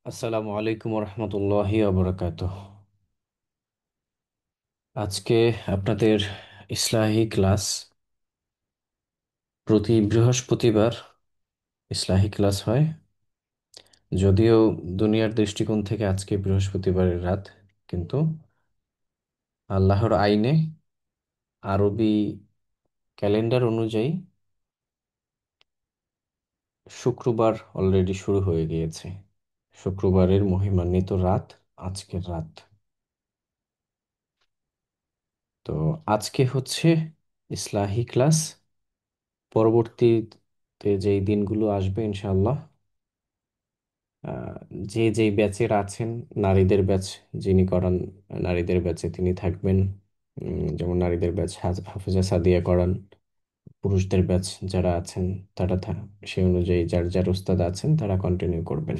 আসসালামু আলাইকুম রহমতুল্লাহি ওবরাকাতুহ। আজকে আপনাদের ইসলাহি ক্লাস, প্রতি বৃহস্পতিবার ইসলাহি ক্লাস হয়। যদিও দুনিয়ার দৃষ্টিকোণ থেকে আজকে বৃহস্পতিবারের রাত, কিন্তু আল্লাহর আইনে আরবি ক্যালেন্ডার অনুযায়ী শুক্রবার অলরেডি শুরু হয়ে গিয়েছে। শুক্রবারের মহিমান্বিত রাত আজকের রাত। তো আজকে হচ্ছে ইসলাহি ক্লাস। পরবর্তীতে যেই দিনগুলো আসবে ইনশাআল্লাহ, আহ, যে যেই ব্যাচের আছেন, নারীদের ব্যাচ যিনি করান, নারীদের ব্যাচে তিনি থাকবেন। যেমন নারীদের ব্যাচ হাফেজা সাদিয়া করান। পুরুষদের ব্যাচ যারা আছেন তারা সেই অনুযায়ী যার যার উস্তাদ আছেন তারা কন্টিনিউ করবেন।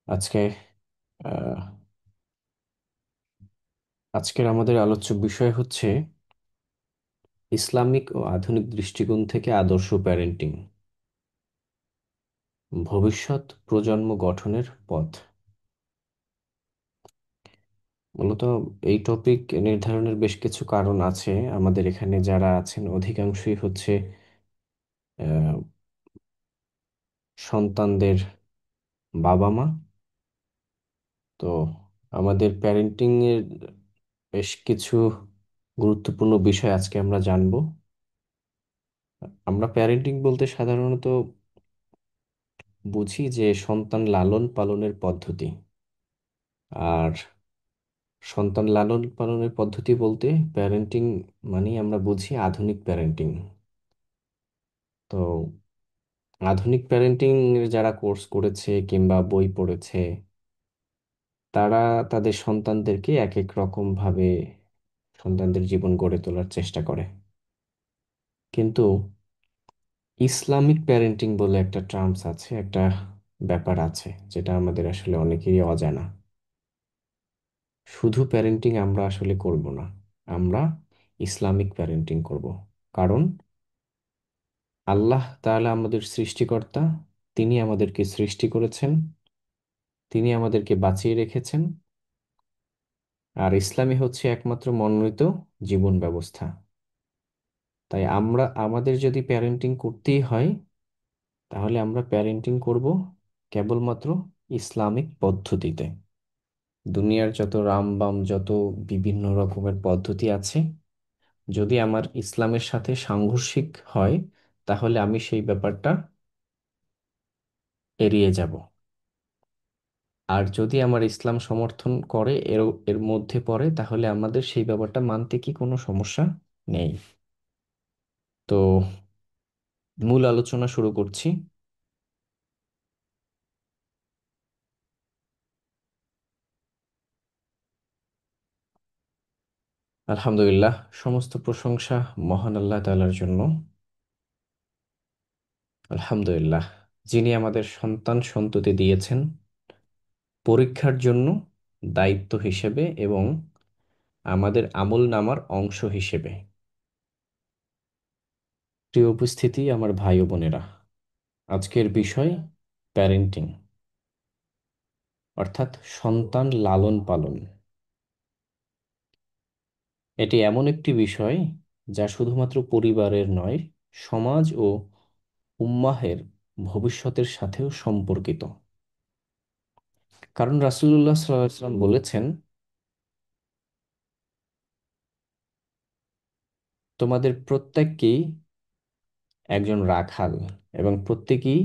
আজকে আহ, আজকের আমাদের আলোচ্য বিষয় হচ্ছে ইসলামিক ও আধুনিক দৃষ্টিকোণ থেকে আদর্শ প্যারেন্টিং, ভবিষ্যৎ প্রজন্ম গঠনের পথ। মূলত এই টপিক নির্ধারণের বেশ কিছু কারণ আছে। আমাদের এখানে যারা আছেন অধিকাংশই হচ্ছে আহ, সন্তানদের বাবা মা। তো আমাদের প্যারেন্টিং এর বেশ কিছু গুরুত্বপূর্ণ বিষয় আজকে আমরা জানব। আমরা প্যারেন্টিং বলতে সাধারণত বুঝি যে সন্তান লালন পালনের পদ্ধতি। আর সন্তান লালন পালনের পদ্ধতি বলতে প্যারেন্টিং মানে আমরা বুঝি আধুনিক প্যারেন্টিং। তো আধুনিক প্যারেন্টিং এর যারা কোর্স করেছে কিংবা বই পড়েছে, তারা তাদের সন্তানদেরকে এক এক রকম ভাবে সন্তানদের জীবন গড়ে তোলার চেষ্টা করে। কিন্তু ইসলামিক প্যারেন্টিং বলে একটা টার্মস আছে, একটা ব্যাপার আছে যেটা আমাদের আসলে অনেকেরই অজানা। শুধু প্যারেন্টিং আমরা আসলে করব না, আমরা ইসলামিক প্যারেন্টিং করব। কারণ আল্লাহ তাআলা আমাদের সৃষ্টিকর্তা, তিনি আমাদেরকে সৃষ্টি করেছেন, তিনি আমাদেরকে বাঁচিয়ে রেখেছেন। আর ইসলামই হচ্ছে একমাত্র মনোনীত জীবন ব্যবস্থা। তাই আমরা আমাদের যদি প্যারেন্টিং করতেই হয়, তাহলে আমরা প্যারেন্টিং করব কেবলমাত্র ইসলামিক পদ্ধতিতে। দুনিয়ার যত রামবাম, যত বিভিন্ন রকমের পদ্ধতি আছে, যদি আমার ইসলামের সাথে সাংঘর্ষিক হয়, তাহলে আমি সেই ব্যাপারটা এড়িয়ে যাব। আর যদি আমার ইসলাম সমর্থন করে, এর এর মধ্যে পড়ে, তাহলে আমাদের সেই ব্যাপারটা মানতে কি কোনো সমস্যা নেই। তো মূল আলোচনা শুরু করছি। আলহামদুলিল্লাহ, সমস্ত প্রশংসা মহান আল্লাহ তাআলার জন্য। আলহামদুলিল্লাহ, যিনি আমাদের সন্তান সন্ততি দিয়েছেন পরীক্ষার জন্য, দায়িত্ব হিসেবে এবং আমাদের আমল নামার অংশ হিসেবে। প্রিয় উপস্থিতি, আমার ভাই ও বোনেরা, আজকের বিষয় প্যারেন্টিং, অর্থাৎ সন্তান লালন পালন। এটি এমন একটি বিষয় যা শুধুমাত্র পরিবারের নয়, সমাজ ও উম্মাহের ভবিষ্যতের সাথেও সম্পর্কিত। কারণ রাসূলুল্লাহ সাল্লাল্লাহু আলাইহি ওয়াসাল্লাম বলেছেন, তোমাদের প্রত্যেককেই একজন রাখাল এবং প্রত্যেকেই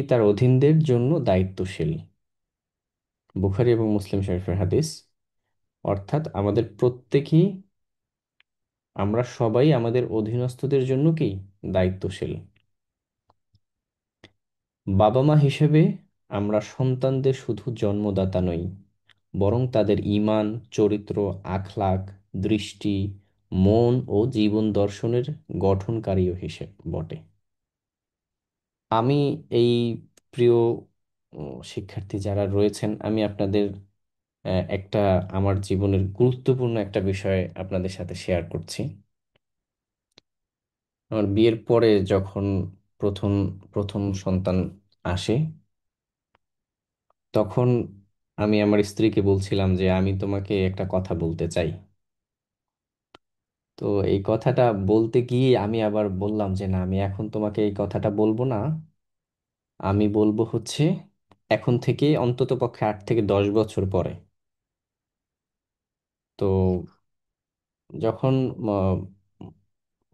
তার অধীনদের জন্য দায়িত্বশীল। বুখারী এবং মুসলিম শরীফের হাদিস। অর্থাৎ আমাদের প্রত্যেকেই, আমরা সবাই আমাদের অধীনস্থদের জন্য কি দায়িত্বশীল। বাবা মা হিসেবে আমরা সন্তানদের শুধু জন্মদাতা নই, বরং তাদের ঈমান, চরিত্র, আখলাক, দৃষ্টি, মন ও জীবন দর্শনের গঠনকারীও হিসেব বটে। আমি এই প্রিয় শিক্ষার্থী যারা রয়েছেন, আমি আপনাদের একটা আমার জীবনের গুরুত্বপূর্ণ একটা বিষয় আপনাদের সাথে শেয়ার করছি। আমার বিয়ের পরে যখন প্রথম প্রথম সন্তান আসে, তখন আমি আমার স্ত্রীকে বলছিলাম যে আমি তোমাকে একটা কথা বলতে চাই। তো এই কথাটা বলতে গিয়ে আমি আবার বললাম যে না, আমি এখন তোমাকে এই কথাটা বলবো না। আমি বলবো হচ্ছে এখন থেকে অন্তত পক্ষে 8 থেকে 10 বছর পরে। তো যখন আহ,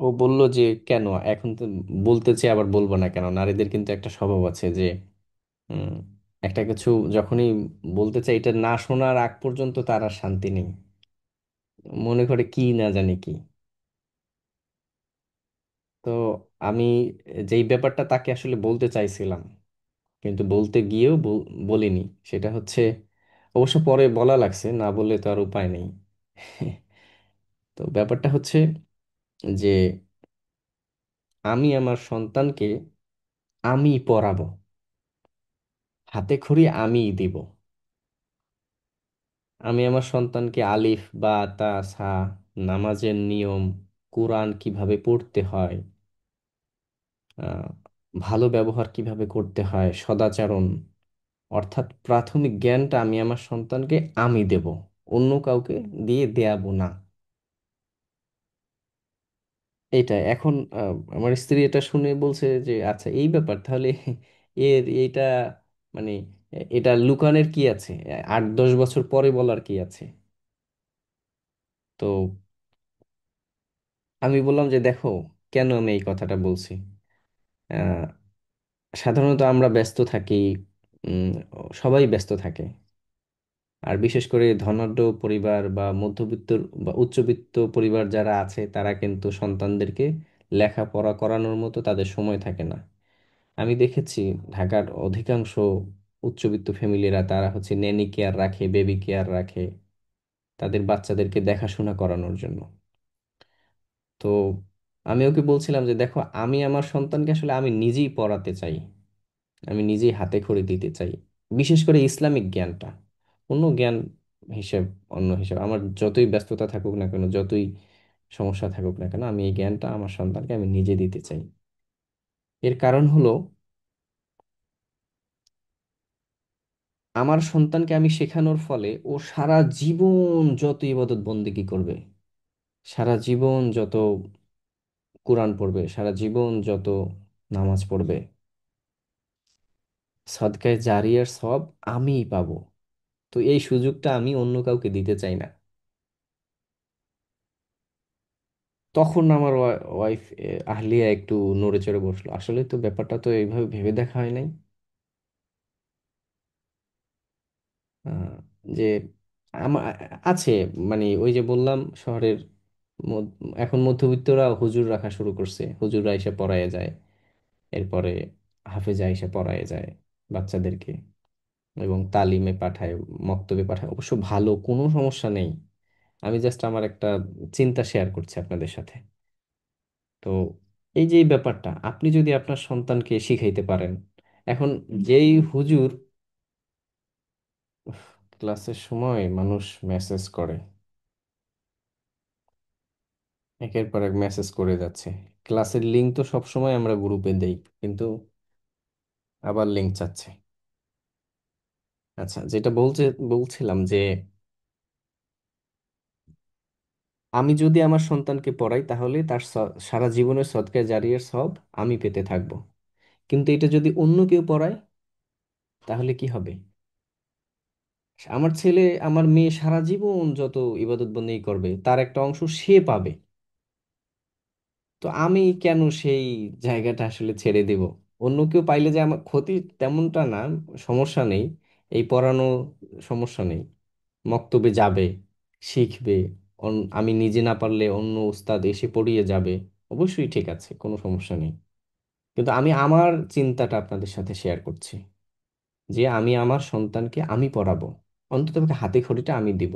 ও বলল যে কেন এখন তো বলতেছে, আবার বলবো না কেন, নারীদের কিন্তু একটা স্বভাব আছে যে উম, একটা কিছু যখনই বলতে চাই, এটা না শোনার আগ পর্যন্ত তার আর শান্তি নেই, মনে করে কি না জানি কি। তো আমি যেই ব্যাপারটা তাকে আসলে বলতে চাইছিলাম কিন্তু বলতে গিয়েও বলিনি, সেটা হচ্ছে, অবশ্য পরে বলা লাগছে, না বললে তো আর উপায় নেই। তো ব্যাপারটা হচ্ছে যে আমি আমার সন্তানকে আমি পড়াবো, হাতে খড়ি আমিই দিব। আমি আমার সন্তানকে আলিফ বা তা সা, নামাজের নিয়ম, কোরআন কিভাবে পড়তে হয়, আহ, ভালো ব্যবহার কিভাবে করতে হয়, সদাচরণ, অর্থাৎ প্রাথমিক জ্ঞানটা আমি আমার সন্তানকে আমি দেব, অন্য কাউকে দিয়ে দেয়াবো না। এইটা এখন আমার স্ত্রী এটা শুনে বলছে যে আচ্ছা এই ব্যাপার তাহলে, এইটা মানে এটা লুকানোর কি আছে, 8-10 বছর পরে বলার কি আছে। তো আমি বললাম যে দেখো, কেন আমি এই কথাটা বলছি। আহ, সাধারণত আমরা ব্যস্ত থাকি, উম, সবাই ব্যস্ত থাকে। আর বিশেষ করে ধনাঢ্য পরিবার বা মধ্যবিত্ত বা উচ্চবিত্ত পরিবার যারা আছে, তারা কিন্তু সন্তানদেরকে লেখাপড়া করানোর মতো তাদের সময় থাকে না। আমি দেখেছি ঢাকার অধিকাংশ উচ্চবিত্ত ফ্যামিলিরা তারা হচ্ছে নেনি কেয়ার রাখে, বেবি কেয়ার রাখে তাদের বাচ্চাদেরকে দেখাশোনা করানোর জন্য। তো আমি ওকে বলছিলাম যে দেখো, আমি আমার সন্তানকে আসলে আমি নিজেই পড়াতে চাই, আমি নিজেই হাতে খড়ি দিতে চাই, বিশেষ করে ইসলামিক জ্ঞানটা। অন্য জ্ঞান হিসেব অন্য হিসেব, আমার যতই ব্যস্ততা থাকুক না কেন, যতই সমস্যা থাকুক না কেন, আমি এই জ্ঞানটা আমার সন্তানকে আমি নিজে দিতে চাই। এর কারণ হলো, আমার সন্তানকে আমি শেখানোর ফলে ও সারা জীবন যত ইবাদত বন্দেগী করবে, সারা জীবন যত কোরআন পড়বে, সারা জীবন যত নামাজ পড়বে, সদকায়ে জারিয়ার সব আমিই পাবো। তো এই সুযোগটা আমি অন্য কাউকে দিতে চাই না। তখন আমার ওয়াইফ আহলিয়া একটু নড়ে চড়ে বসলো, আসলে তো ব্যাপারটা তো এইভাবে ভেবে দেখা হয় নাই। আহ, যে আমার আছে, মানে ওই যে বললাম শহরের মধ্য- এখন মধ্যবিত্তরা হুজুর রাখা শুরু করছে, হুজুররা এসে পড়ায় যায়, এরপরে হাফেজা এসে পড়ায় যায় বাচ্চাদেরকে, এবং তালিমে পাঠায়, মক্তবে পাঠায়, অবশ্য ভালো, কোনো সমস্যা নেই। আমি জাস্ট আমার একটা চিন্তা শেয়ার করছি আপনাদের সাথে। তো এই যে এই ব্যাপারটা আপনি যদি আপনার সন্তানকে শিখাইতে পারেন, এখন যেই হুজুর, ক্লাসের সময় মানুষ মেসেজ করে, একের পর এক মেসেজ করে যাচ্ছে, ক্লাসের লিঙ্ক তো সব সময় আমরা গ্রুপে দেই, কিন্তু আবার লিঙ্ক চাচ্ছে। আচ্ছা, যেটা বলছিলাম যে আমি যদি আমার সন্তানকে পড়াই তাহলে তার সারা জীবনের সদকায়ে জারিয়ার সব আমি পেতে থাকবো। কিন্তু এটা যদি অন্য কেউ পড়ায়, তাহলে কি হবে? আমার ছেলে, আমার মেয়ে সারা জীবন যত ইবাদত বন্দেগী করবে তার একটা অংশ সে পাবে। তো আমি কেন সেই জায়গাটা আসলে ছেড়ে দেব? অন্য কেউ পাইলে যে আমার ক্ষতি, তেমনটা না, সমস্যা নেই, এই পড়ানো সমস্যা নেই, মক্তবে যাবে, শিখবে, আমি নিজে না পারলে অন্য উস্তাদ এসে পড়িয়ে যাবে, অবশ্যই ঠিক আছে, কোনো সমস্যা নেই। কিন্তু আমি আমার চিন্তাটা আপনাদের সাথে শেয়ার করছি, যে আমি আমার সন্তানকে আমি পড়াবো, অন্তত পক্ষে হাতে খড়িটা আমি দিব,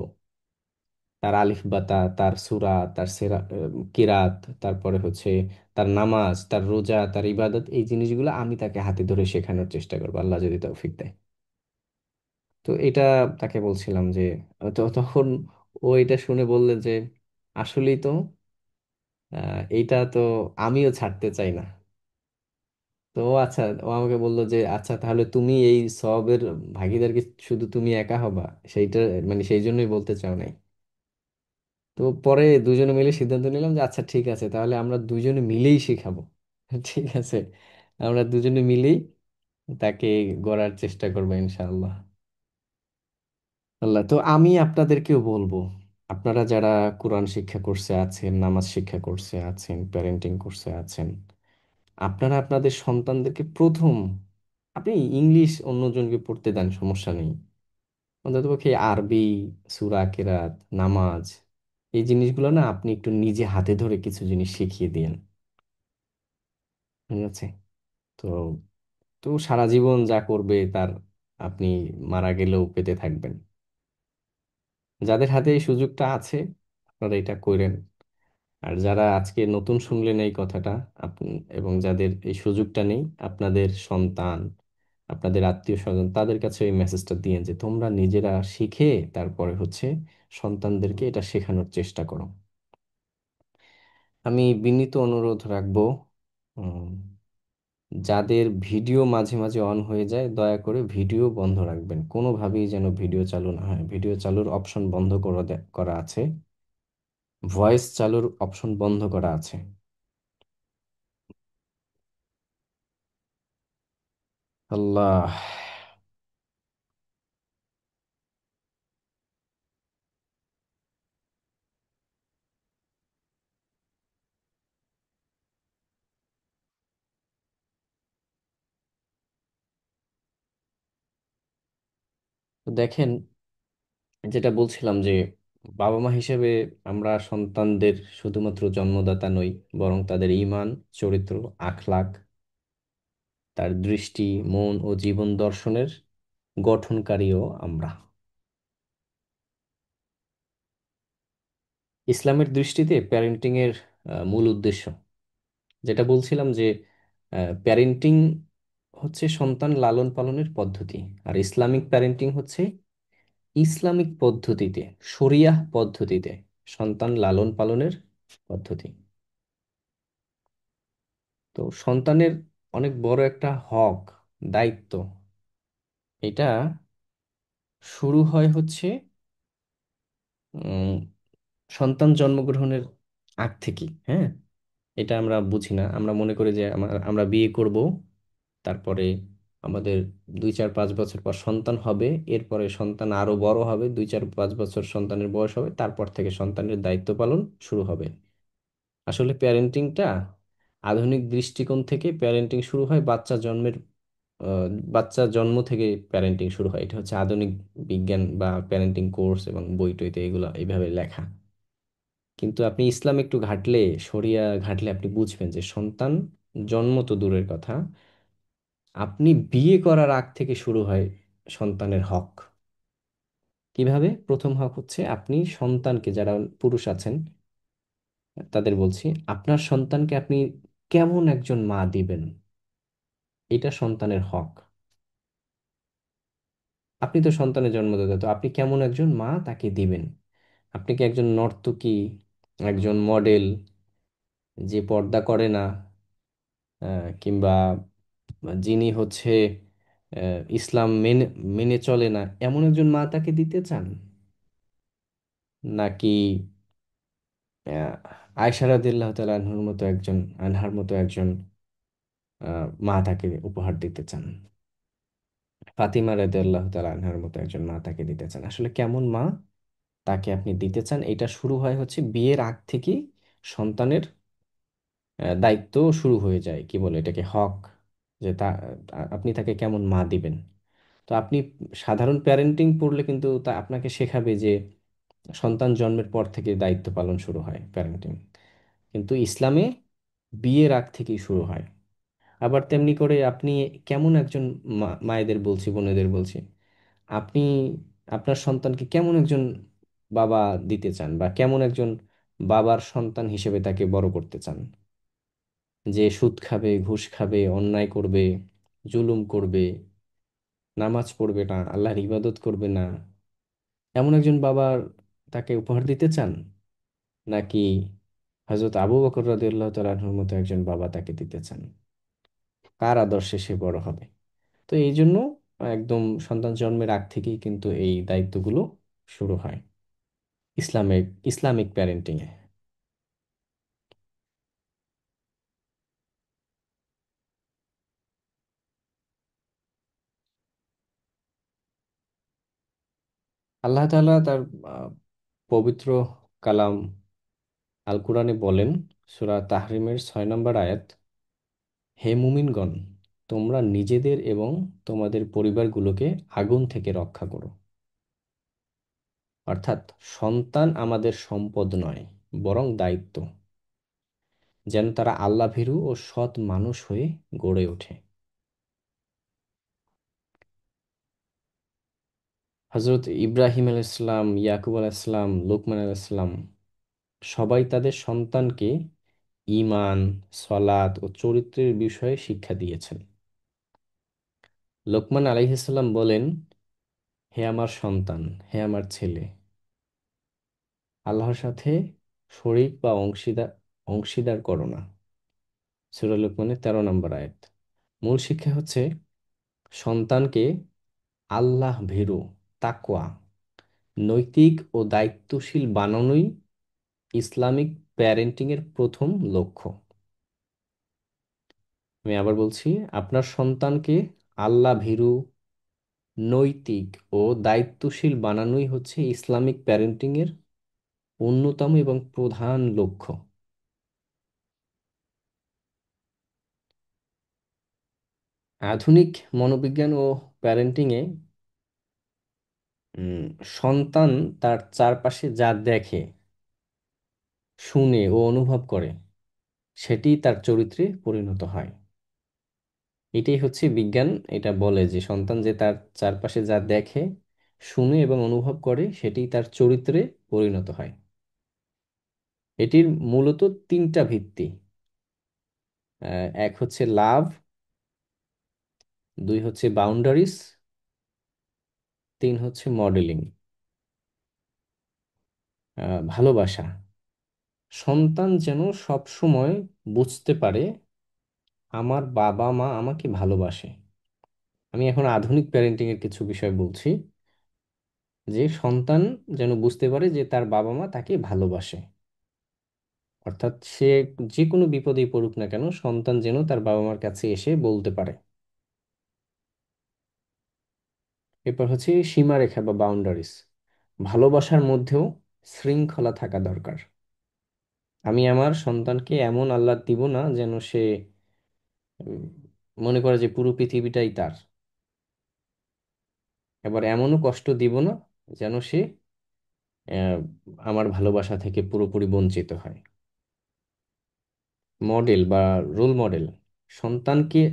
তার আলিফ বা তা, তার সূরা, তার কিরাত, তারপরে হচ্ছে তার নামাজ, তার রোজা, তার ইবাদত, এই জিনিসগুলো আমি তাকে হাতে ধরে শেখানোর চেষ্টা করবো, আল্লাহ যদি তৌফিক দেয়। তো এটা তাকে বলছিলাম যে, তখন ও এটা শুনে বললে যে আসলেই তো, এইটা তো আমিও ছাড়তে চাই না। তো আচ্ছা, ও আমাকে বললো যে আচ্ছা তাহলে তুমি এই সবের ভাগীদার কি শুধু তুমি একা হবা, সেইটা মানে সেই জন্যই বলতে চাও নাই। তো পরে দুজনে মিলে সিদ্ধান্ত নিলাম যে আচ্ছা ঠিক আছে, তাহলে আমরা দুজনে মিলেই শেখাবো। ঠিক আছে, আমরা দুজনে মিলেই তাকে গড়ার চেষ্টা করবো ইনশাআল্লাহ। আল্লাহ, তো আমি আপনাদেরকেও বলবো, আপনারা যারা কোরআন শিক্ষা কোর্সে আছেন, নামাজ শিক্ষা কোর্সে আছেন, প্যারেন্টিং কোর্সে আছেন, আপনারা আপনাদের সন্তানদেরকে প্রথম, আপনি ইংলিশ অন্যজনকে পড়তে দেন, সমস্যা নেই, অন্ততপক্ষে এই আরবি, সূরা কেরাত, নামাজ, এই জিনিসগুলো না আপনি একটু নিজে হাতে ধরে কিছু জিনিস শিখিয়ে দিন। ঠিক আছে? তো তো সারা জীবন যা করবে তার, আপনি মারা গেলেও পেতে থাকবেন। যাদের হাতে এই সুযোগটা আছে, আপনারা এটা করেন। আর যারা আজকে নতুন শুনলেন এই কথাটা, আপনি এবং যাদের এই সুযোগটা নেই, আপনাদের সন্তান, আপনাদের আত্মীয় স্বজন, তাদের কাছে এই মেসেজটা দিয়ে যে তোমরা নিজেরা শিখে তারপরে হচ্ছে সন্তানদেরকে এটা শেখানোর চেষ্টা করো। আমি বিনীত অনুরোধ রাখবো, উম, যাদের ভিডিও মাঝে মাঝে অন হয়ে যায়, দয়া করে ভিডিও বন্ধ রাখবেন, কোনোভাবেই যেন ভিডিও চালু না হয়। ভিডিও চালুর অপশন বন্ধ করা আছে, ভয়েস চালুর অপশন বন্ধ করা আছে। আল্লাহ। তো দেখেন, যেটা বলছিলাম যে বাবা মা হিসেবে আমরা সন্তানদের শুধুমাত্র জন্মদাতা নই, বরং তাদের ঈমান, চরিত্র, আখলাক, তার দৃষ্টি, মন ও জীবন দর্শনের গঠনকারীও আমরা। ইসলামের দৃষ্টিতে প্যারেন্টিং এর মূল উদ্দেশ্য, যেটা বলছিলাম যে প্যারেন্টিং হচ্ছে সন্তান লালন পালনের পদ্ধতি, আর ইসলামিক প্যারেন্টিং হচ্ছে ইসলামিক পদ্ধতিতে, শরিয়াহ পদ্ধতিতে সন্তান লালন পালনের পদ্ধতি। তো সন্তানের অনেক বড় একটা হক, দায়িত্ব, এটা শুরু হয় হচ্ছে উম, সন্তান জন্মগ্রহণের আগ থেকে। হ্যাঁ, এটা আমরা বুঝি না, আমরা মনে করি যে আমরা বিয়ে করব, তারপরে আমাদের 2 4 5 বছর পর সন্তান হবে, এরপরে সন্তান আরো বড় হবে, 2 4 5 বছর সন্তানের বয়স হবে, তারপর থেকে সন্তানের দায়িত্ব পালন শুরু হবে। আসলে প্যারেন্টিংটা, আধুনিক দৃষ্টিকোণ থেকে প্যারেন্টিং শুরু হয় বাচ্চা জন্মের, আহ, বাচ্চা জন্ম থেকে প্যারেন্টিং শুরু হয়। এটা হচ্ছে আধুনিক বিজ্ঞান বা প্যারেন্টিং কোর্স এবং বই টইতে এগুলো এইভাবে লেখা। কিন্তু আপনি ইসলাম একটু ঘাটলে, শরিয়া ঘাটলে আপনি বুঝবেন যে সন্তান জন্ম তো দূরের কথা, আপনি বিয়ে করার আগ থেকে শুরু হয় সন্তানের হক। কিভাবে? প্রথম হক হচ্ছে আপনি সন্তানকে, যারা পুরুষ আছেন তাদের বলছি, আপনার সন্তানকে আপনি কেমন একজন মা দিবেন, এটা সন্তানের হক। আপনি তো সন্তানের জন্মদাতা, তো আপনি কেমন একজন মা তাকে দিবেন। আপনি কি একজন নর্তকী, একজন মডেল, যে পর্দা করে না, কিংবা যিনি হচ্ছে ইসলাম মেনে মেনে চলে না, এমন একজন মা তাকে দিতে চান? নাকি আহ, আয়েশা রাদিয়াল্লাহু তাআলা আনহার মতো একজন মা তাকে উপহার দিতে চান? ফাতিমা রাদিয়াল্লাহু তাআলা আনহার মতো একজন মা তাকে দিতে চান? আসলে কেমন মা তাকে আপনি দিতে চান, এটা শুরু হয় হচ্ছে বিয়ের আগ থেকেই। সন্তানের দায়িত্ব শুরু হয়ে যায়, কি বলে এটাকে, হক, যে আপনি তাকে কেমন মা দিবেন। তো আপনি সাধারণ প্যারেন্টিং পড়লে কিন্তু তা আপনাকে শেখাবে যে সন্তান জন্মের পর থেকে দায়িত্ব পালন শুরু হয় প্যারেন্টিং। কিন্তু ইসলামে বিয়ের আগ থেকেই শুরু হয়। আবার তেমনি করে আপনি কেমন একজন মায়েদের বলছি, বোনেদের বলছি, আপনি আপনার সন্তানকে কেমন একজন বাবা দিতে চান, বা কেমন একজন বাবার সন্তান হিসেবে তাকে বড় করতে চান, যে সুদ খাবে, ঘুষ খাবে, অন্যায় করবে, জুলুম করবে, নামাজ পড়বে না, আল্লাহর ইবাদত করবে না, এমন একজন বাবার তাকে উপহার দিতে চান? নাকি হযরত আবু বকর রাদিয়াল্লাহু তাআলার মতো একজন বাবা তাকে দিতে চান? কার আদর্শে সে বড় হবে। তো এই জন্য একদম সন্তান জন্মের আগ থেকেই কিন্তু এই দায়িত্বগুলো শুরু হয় ইসলামিক ইসলামিক প্যারেন্টিং এ। আল্লাহ তাআলা তার আহ, পবিত্র কালাম আল কোরআনে বলেন, সূরা তাহরিমের 6 নম্বর আয়াত, হে মুমিনগণ, তোমরা নিজেদের এবং তোমাদের পরিবারগুলোকে আগুন থেকে রক্ষা করো। অর্থাৎ সন্তান আমাদের সম্পদ নয়, বরং দায়িত্ব, যেন তারা আল্লাভীরু ও সৎ মানুষ হয়ে গড়ে ওঠে। হজরত ইব্রাহিম আলাইসাল্লাম, ইয়াকুব আলাইসাল্লাম, লোকমান আলাইসাল্লাম সবাই তাদের সন্তানকে ঈমান, সলাত ও চরিত্রের বিষয়ে শিক্ষা দিয়েছেন। লোকমান আলাইহিসসালাম বলেন, হে আমার সন্তান, হে আমার ছেলে, আল্লাহর সাথে শরীক বা অংশীদার অংশীদার করো না। সূরা লোকমানের 13 নম্বর আয়াত। মূল শিক্ষা হচ্ছে সন্তানকে আল্লাহ ভীরু, তাকওয়া, নৈতিক ও দায়িত্বশীল বানানোই ইসলামিক প্যারেন্টিং এর প্রথম লক্ষ্য। আমি আবার বলছি, আপনার সন্তানকে আল্লাহ ভীরু, নৈতিক ও দায়িত্বশীল বানানোই হচ্ছে ইসলামিক প্যারেন্টিং এর অন্যতম এবং প্রধান লক্ষ্য। আধুনিক মনোবিজ্ঞান ও প্যারেন্টিং এ সন্তান তার চারপাশে যা দেখে, শুনে ও অনুভব করে, সেটি তার চরিত্রে পরিণত হয়। এটাই হচ্ছে বিজ্ঞান। এটা বলে যে সন্তান যে তার চারপাশে যা দেখে, শুনে এবং অনুভব করে, সেটি তার চরিত্রে পরিণত হয়। এটির মূলত তিনটা ভিত্তি। এক হচ্ছে লাভ, দুই হচ্ছে বাউন্ডারিজ, তিন হচ্ছে মডেলিং, ভালোবাসা। সন্তান যেন সব সময় বুঝতে পারে আমার বাবা মা আমাকে ভালোবাসে। আমি এখন আধুনিক প্যারেন্টিং এর কিছু বিষয় বলছি, যে সন্তান যেন বুঝতে পারে যে তার বাবা মা তাকে ভালোবাসে। অর্থাৎ সে যে কোনো বিপদেই পড়ুক না কেন, সন্তান যেন তার বাবা মার কাছে এসে বলতে পারে। এরপর হচ্ছে সীমারেখা বা বাউন্ডারিজ। ভালোবাসার মধ্যেও শৃঙ্খলা থাকা দরকার। আমি আমার সন্তানকে এমন আহ্লাদ দিব না যেন সে উম, মনে করে যে পুরো পৃথিবীটাই তার। এবার এমনও কষ্ট দিব না যেন সে আহ, আমার ভালোবাসা থেকে পুরোপুরি বঞ্চিত হয়। মডেল বা রোল মডেল।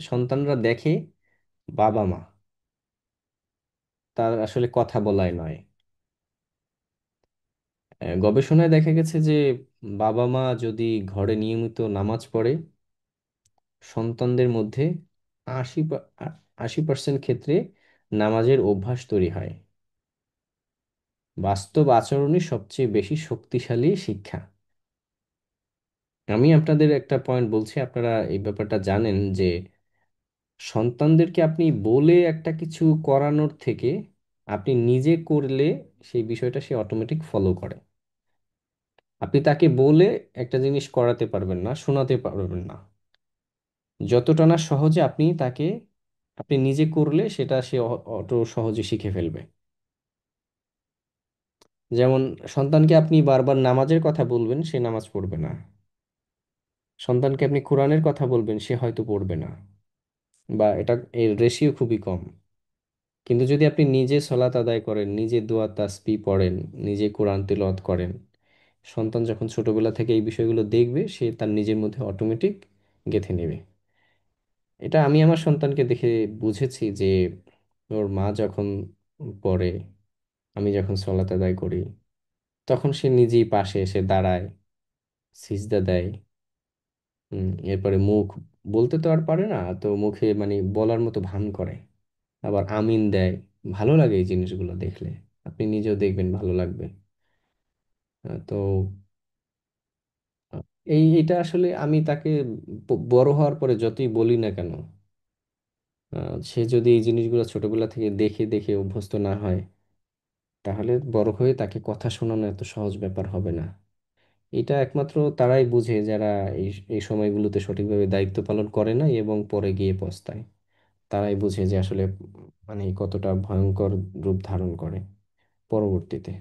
সন্তানরা দেখে বাবা মা, তার আসলে কথা বলায় নয়। গবেষণায় দেখা গেছে যে বাবা মা যদি ঘরে নিয়মিত নামাজ পড়ে, সন্তানদের মধ্যে 80% ক্ষেত্রে নামাজের অভ্যাস তৈরি হয়। বাস্তব আচরণই সবচেয়ে বেশি শক্তিশালী শিক্ষা। আমি আপনাদের একটা পয়েন্ট বলছি, আপনারা এই ব্যাপারটা জানেন যে সন্তানদেরকে আপনি বলে একটা কিছু করানোর থেকে আপনি নিজে করলে সেই বিষয়টা সে অটোমেটিক ফলো করে। আপনি তাকে বলে একটা জিনিস করাতে পারবেন না, শোনাতে পারবেন না। যতটা না সহজে আপনি নিজে করলে সেটা সে অত সহজে শিখে ফেলবে। যেমন সন্তানকে আপনি বারবার নামাজের কথা বলবেন, সে নামাজ পড়বে না। সন্তানকে আপনি কোরআনের কথা বলবেন, সে হয়তো পড়বে না, বা এটা এর রেশিও খুবই কম। কিন্তু যদি আপনি নিজে সলাত আদায় করেন, নিজে দোয়া তাসবিহ পড়েন, নিজে কোরআন তিলাওয়াত করেন, সন্তান যখন ছোটবেলা থেকে এই বিষয়গুলো দেখবে, সে তার নিজের মধ্যে অটোমেটিক গেঁথে নেবে। এটা আমি আমার সন্তানকে দেখে বুঝেছি যে ওর মা যখন পড়ে, আমি যখন সলাত আদায় করি, তখন সে নিজেই পাশে এসে দাঁড়ায়, সিজদা দেয়। এরপরে মুখ বলতে তো আর পারে না, তো মুখে মানে বলার মতো ভান করে, আবার আমিন দেয়। ভালো লাগে এই জিনিসগুলো দেখলে। আপনি নিজেও দেখবেন, ভালো লাগবে। তো আহ, এটা আসলে আমি তাকে বড় হওয়ার পরে যতই বলি না কেন, সে যদি এই জিনিসগুলো ছোটবেলা থেকে দেখে দেখে অভ্যস্ত না হয়, তাহলে বড় হয়ে তাকে কথা শোনানো এত সহজ ব্যাপার হবে না। এটা একমাত্র তারাই বুঝে যারা এই এই সময়গুলোতে সঠিকভাবে দায়িত্ব পালন করে না এবং পরে গিয়ে পস্তায়। তারাই বুঝে যে আসলে মানে কতটা ভয়ঙ্কর রূপ ধারণ করে পরবর্তীতে।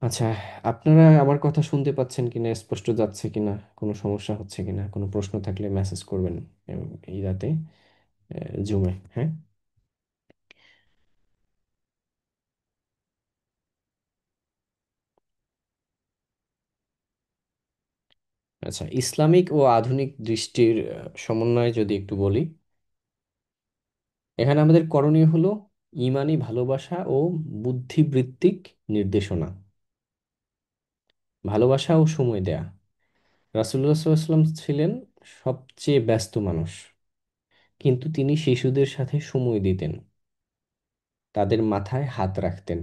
আচ্ছা, আপনারা আমার কথা শুনতে পাচ্ছেন কিনা, স্পষ্ট যাচ্ছে কিনা, কোনো সমস্যা হচ্ছে কিনা, কোনো প্রশ্ন থাকলে মেসেজ করবেন এই রাতে জুমে, হ্যাঁ। আচ্ছা, ইসলামিক ও আধুনিক দৃষ্টির সমন্বয়ে যদি একটু বলি, এখানে আমাদের করণীয় হলো ঈমানি ভালোবাসা ও বুদ্ধিবৃত্তিক নির্দেশনা, ভালোবাসা ও সময় দেয়া। রাসূলুল্লাহ সাল্লাল্লাহু আলাইহি ওয়াসাল্লাম ছিলেন সবচেয়ে ব্যস্ত মানুষ, কিন্তু তিনি শিশুদের সাথে সময় দিতেন, তাদের মাথায় হাত রাখতেন,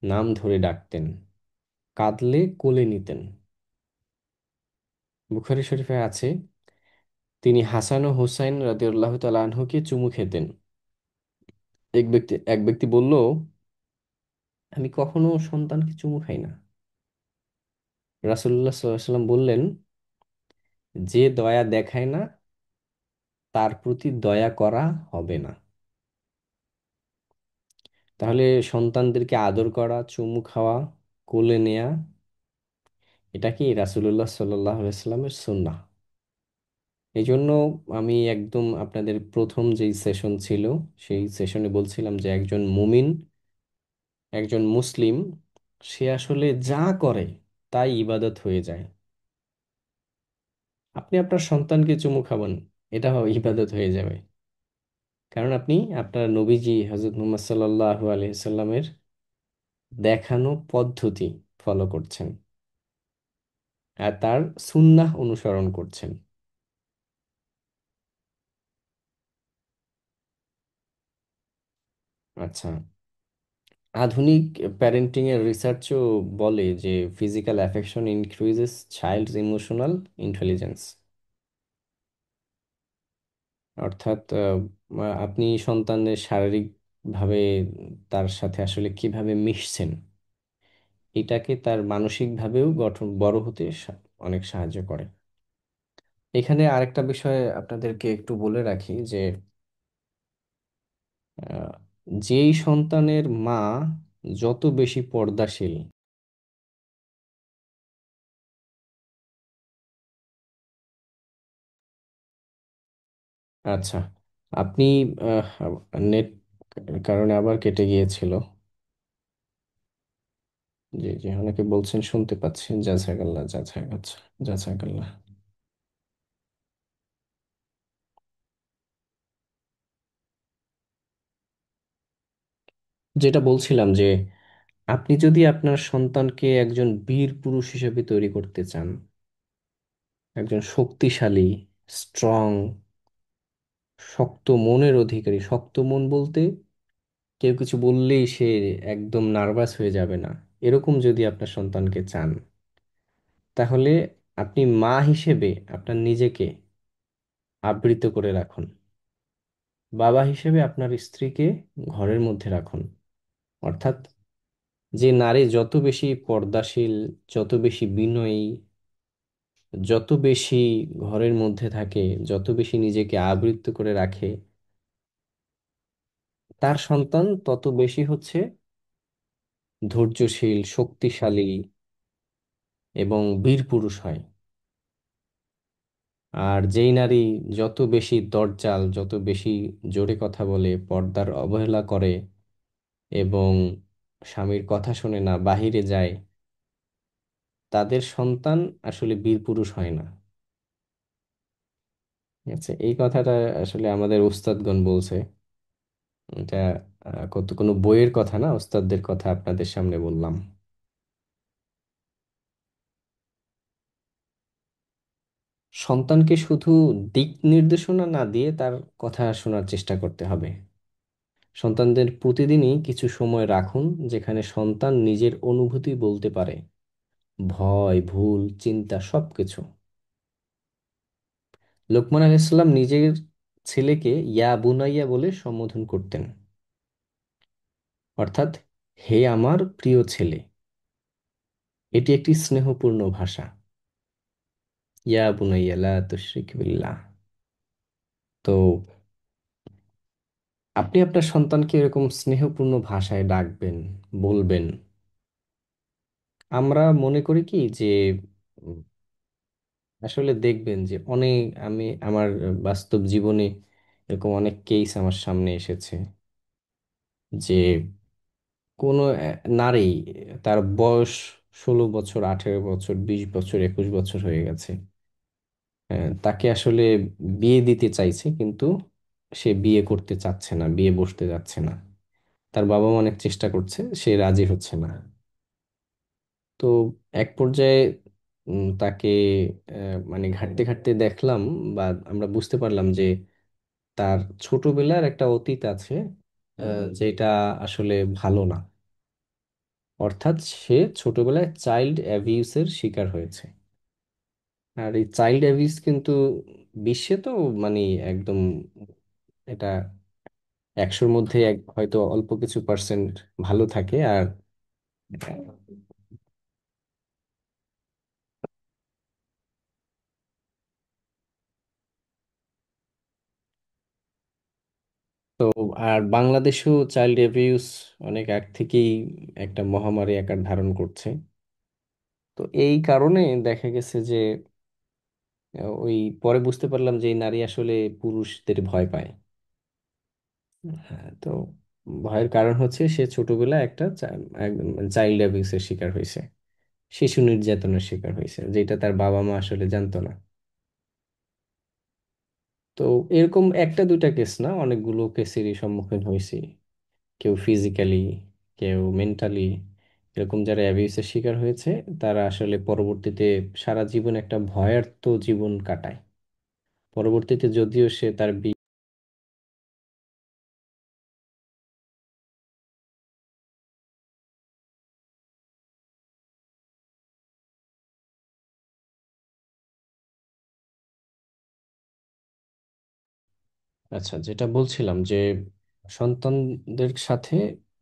নাম ধরে ডাকতেন, কাঁদলে কোলে নিতেন। বুখারী শরীফে আছে, তিনি হাসান ও হুসাইন রাদিয়াল্লাহু তাআলা আনহুকে চুমু খেতেন। এক ব্যক্তি বলল, আমি কখনো সন্তানকে চুমু খাই না। রাসূলুল্লাহ সাল্লাল্লাহু আলাইহি ওয়াসাল্লাম বললেন, যে দয়া দেখায় না তার প্রতি দয়া করা হবে না। তাহলে সন্তানদেরকে আদর করা, চুমু খাওয়া, কোলে নেয়া, এটা কি রাসূলুল্লাহ সাল্লাল্লাহু আলাইহি ওয়াসাল্লামের সুন্নাহ। এই জন্য আমি একদম আপনাদের প্রথম যেই সেশন ছিল, সেই সেশনে বলছিলাম যে একজন মুমিন, একজন মুসলিম, সে আসলে যা করে তাই ইবাদত হয়ে যায়। আপনি আপনার সন্তানকে চুমু খাবেন, এটাও ইবাদত হয়ে যাবে। কারণ আপনি আপনার নবীজি হযরত মুহাম্মদ সাল্লাল্লাহু আলাইহি সাল্লামের দেখানো পদ্ধতি ফলো করছেন আর তার সুন্নাহ অনুসরণ করছেন। আচ্ছা, আধুনিক প্যারেন্টিং এর রিসার্চও বলে যে physical affection increases child's emotional intelligence. অর্থাৎ আপনি সন্তানের শারীরিকভাবে তার সাথে আসলে কিভাবে মিশছেন, এটাকে তার মানসিকভাবেও গঠন বড় হতে অনেক সাহায্য করে। এখানে আরেকটা বিষয় আপনাদেরকে একটু বলে রাখি যে আহ, যেই সন্তানের মা যত বেশি পর্দাশীল। আচ্ছা, আপনি নেট কারণে আবার কেটে গিয়েছিল। জি জি, অনেকে বলছেন শুনতে পাচ্ছি, জাযাকাল্লাহ, জাযাকাল্লাহ, জাযাকাল্লাহ। যেটা বলছিলাম যে আপনি যদি আপনার সন্তানকে একজন বীর পুরুষ হিসেবে তৈরি করতে চান, একজন শক্তিশালী, স্ট্রং, শক্ত মনের অধিকারী, শক্ত মন বলতে কেউ কিছু বললেই সে একদম নার্ভাস হয়ে যাবে না, এরকম যদি আপনার সন্তানকে চান, তাহলে আপনি মা হিসেবে আপনার নিজেকে আবৃত করে রাখুন, বাবা হিসেবে আপনার স্ত্রীকে ঘরের মধ্যে রাখুন। অর্থাৎ যে নারী যত বেশি পর্দাশীল, যত বেশি বিনয়ী, যত বেশি ঘরের মধ্যে থাকে, যত বেশি নিজেকে আবৃত করে রাখে, তার সন্তান তত বেশি হচ্ছে ধৈর্যশীল, শক্তিশালী এবং বীর পুরুষ হয়। আর যেই নারী যত বেশি দজ্জাল, যত বেশি জোরে কথা বলে, পর্দার অবহেলা করে এবং স্বামীর কথা শোনে না, বাহিরে যায়, তাদের সন্তান আসলে বীর পুরুষ হয় না। ঠিক আছে, এই কথাটা আসলে আমাদের উস্তাদগণ বলছে। এটা কত কোনো বইয়ের কথা না, উস্তাদদের কথা আপনাদের সামনে বললাম। সন্তানকে শুধু দিক নির্দেশনা না দিয়ে তার কথা শোনার চেষ্টা করতে হবে। সন্তানদের প্রতিদিনই কিছু সময় রাখুন যেখানে সন্তান নিজের অনুভূতি বলতে পারে, ভয়, ভুল, চিন্তা সবকিছু। লোকমান আলাইহিস সালাম নিজের ছেলেকে ইয়া বুনাইয়া বলে সম্বোধন করতেন, অর্থাৎ হে আমার প্রিয় ছেলে। এটি একটি স্নেহপূর্ণ ভাষা। ইয়া বুনাইয়া লা তুশরিক বিল্লাহ। তো আপনি আপনার সন্তানকে এরকম স্নেহপূর্ণ ভাষায় ডাকবেন, বলবেন। আমরা মনে করি কি যে উম, আসলে দেখবেন যে অনেক, আমি আমার বাস্তব জীবনে এরকম অনেক কেস আমার সামনে এসেছে যে কোনো নারী, তার বয়স 16 বছর, 18 বছর, 20 বছর, 21 বছর হয়ে গেছে, তাকে আসলে বিয়ে দিতে চাইছে, কিন্তু সে বিয়ে করতে চাচ্ছে না, বিয়ে বসতে যাচ্ছে না। তার বাবা মা অনেক চেষ্টা করছে, সে রাজি হচ্ছে না। তো এক পর্যায়ে তাকে মানে ঘাঁটতে ঘাঁটতে দেখলাম, বা আমরা বুঝতে পারলাম যে তার ছোটবেলার একটা অতীত আছে, যেটা আসলে ভালো না। অর্থাৎ সে ছোটবেলায় চাইল্ড অ্যাবিউসের শিকার হয়েছে। আর এই চাইল্ড অ্যাবিউস কিন্তু বিশ্বে তো মানে একদম, এটা 100-র মধ্যে হয়তো অল্প কিছু পার্সেন্ট ভালো থাকে। আর তো আর বাংলাদেশেও চাইল্ড অ্যাবিউস অনেক আগ থেকেই একটা মহামারী আকার ধারণ করছে। তো এই কারণে দেখা গেছে যে ওই পরে বুঝতে পারলাম যে এই নারী আসলে পুরুষদের ভয় পায়। হ্যাঁ, তো ভয়ের কারণ হচ্ছে সে ছোটবেলায় একটা চাইল্ড অ্যাবিউসের শিকার হয়েছে, শিশু নির্যাতনের শিকার হয়েছে, যেটা তার বাবা মা আসলে জানতো না। তো এরকম একটা দুইটা কেস না, অনেকগুলো কেসেরই সম্মুখীন হয়েছি। কেউ ফিজিক্যালি, কেউ মেন্টালি, এরকম যারা অ্যাবিউসের শিকার হয়েছে তারা আসলে পরবর্তীতে সারা জীবন একটা ভয়ার্ত জীবন কাটায়। পরবর্তীতে যদিও সে তার আচ্ছা, যেটা বলছিলাম যে সন্তানদের সাথে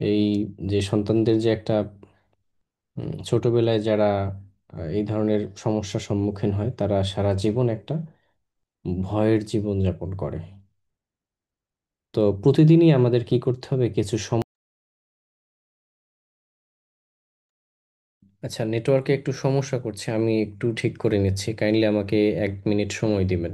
এই যে সন্তানদের যে একটা ছোটবেলায় যারা এই ধরনের সমস্যার সম্মুখীন হয়, তারা সারা জীবন একটা ভয়ের জীবন যাপন করে। তো প্রতিদিনই আমাদের কি করতে হবে, কিছু আচ্ছা, নেটওয়ার্কে একটু সমস্যা করছে, আমি একটু ঠিক করে নিচ্ছি, কাইন্ডলি আমাকে 1 মিনিট সময় দিবেন।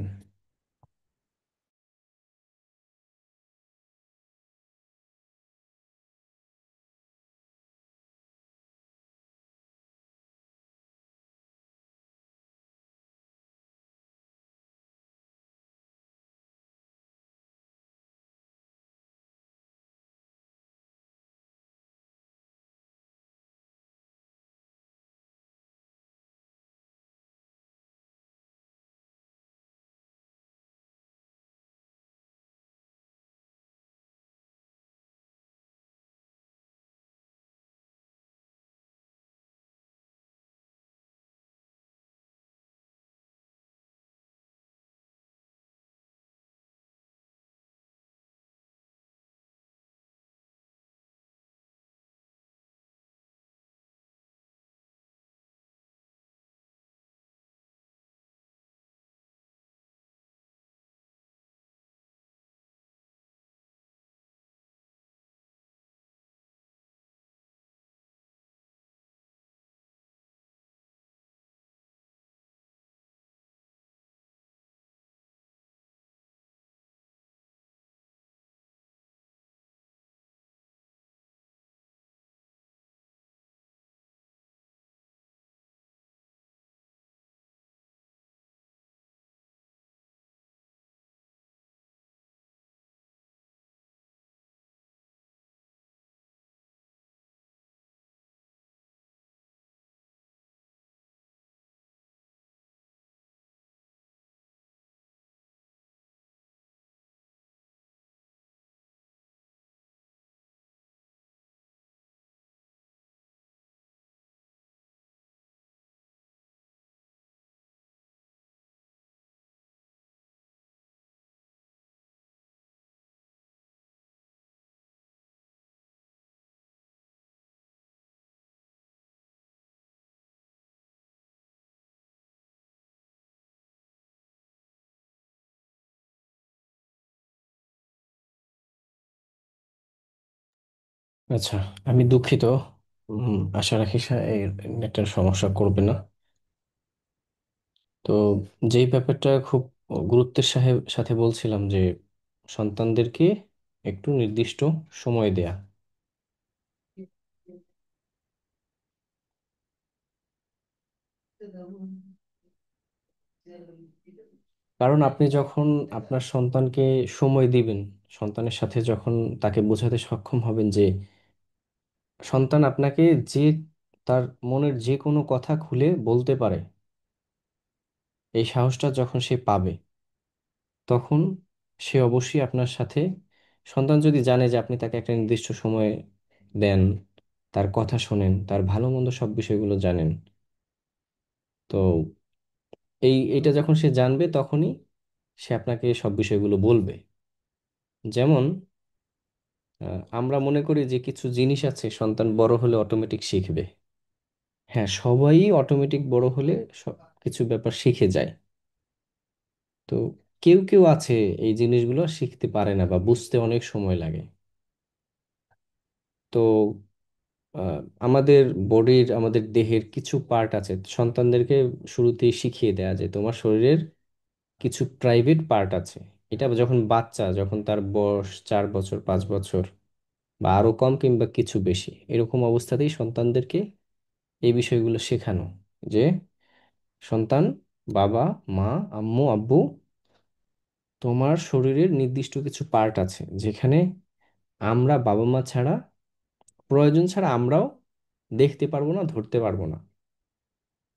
আচ্ছা, আমি দুঃখিত। আশা রাখি এর নেটের সমস্যা করবে না। তো যেই ব্যাপারটা খুব গুরুত্বের সাথে বলছিলাম যে সন্তানদেরকে একটু নির্দিষ্ট সময় দেয়া। কারণ আপনি যখন আপনার সন্তানকে সময় দিবেন, সন্তানের সাথে যখন তাকে বোঝাতে সক্ষম হবেন যে সন্তান আপনাকে যে তার মনের যে কোনো কথা খুলে বলতে পারে, এই সাহসটা যখন সে পাবে, তখন সে অবশ্যই আপনার সাথে, সন্তান যদি জানে যে আপনি তাকে একটা নির্দিষ্ট সময় দেন, তার কথা শোনেন, তার ভালো মন্দ সব বিষয়গুলো জানেন, তো এটা যখন সে জানবে তখনই সে আপনাকে সব বিষয়গুলো বলবে। যেমন আমরা মনে করি যে কিছু জিনিস আছে সন্তান বড় হলে অটোমেটিক শিখবে। হ্যাঁ, সবাই অটোমেটিক বড় হলে সব কিছু ব্যাপার শিখে যায়। তো কেউ কেউ আছে এই জিনিসগুলো শিখতে পারে না বা বুঝতে অনেক সময় লাগে। তো আমাদের বডির, আমাদের দেহের কিছু পার্ট আছে সন্তানদেরকে শুরুতেই শিখিয়ে দেয়া যায় তোমার শরীরের কিছু প্রাইভেট পার্ট আছে। এটা যখন বাচ্চা, যখন তার বয়স 4 বছর, 5 বছর বা আরো কম কিংবা কিছু বেশি, এরকম অবস্থাতেই সন্তানদেরকে এই বিষয়গুলো শেখানো যে সন্তান, বাবা, মা, আম্মু, আব্বু, তোমার শরীরের নির্দিষ্ট কিছু পার্ট আছে যেখানে আমরা বাবা মা ছাড়া, প্রয়োজন ছাড়া আমরাও দেখতে পারবো না, ধরতে পারবো না।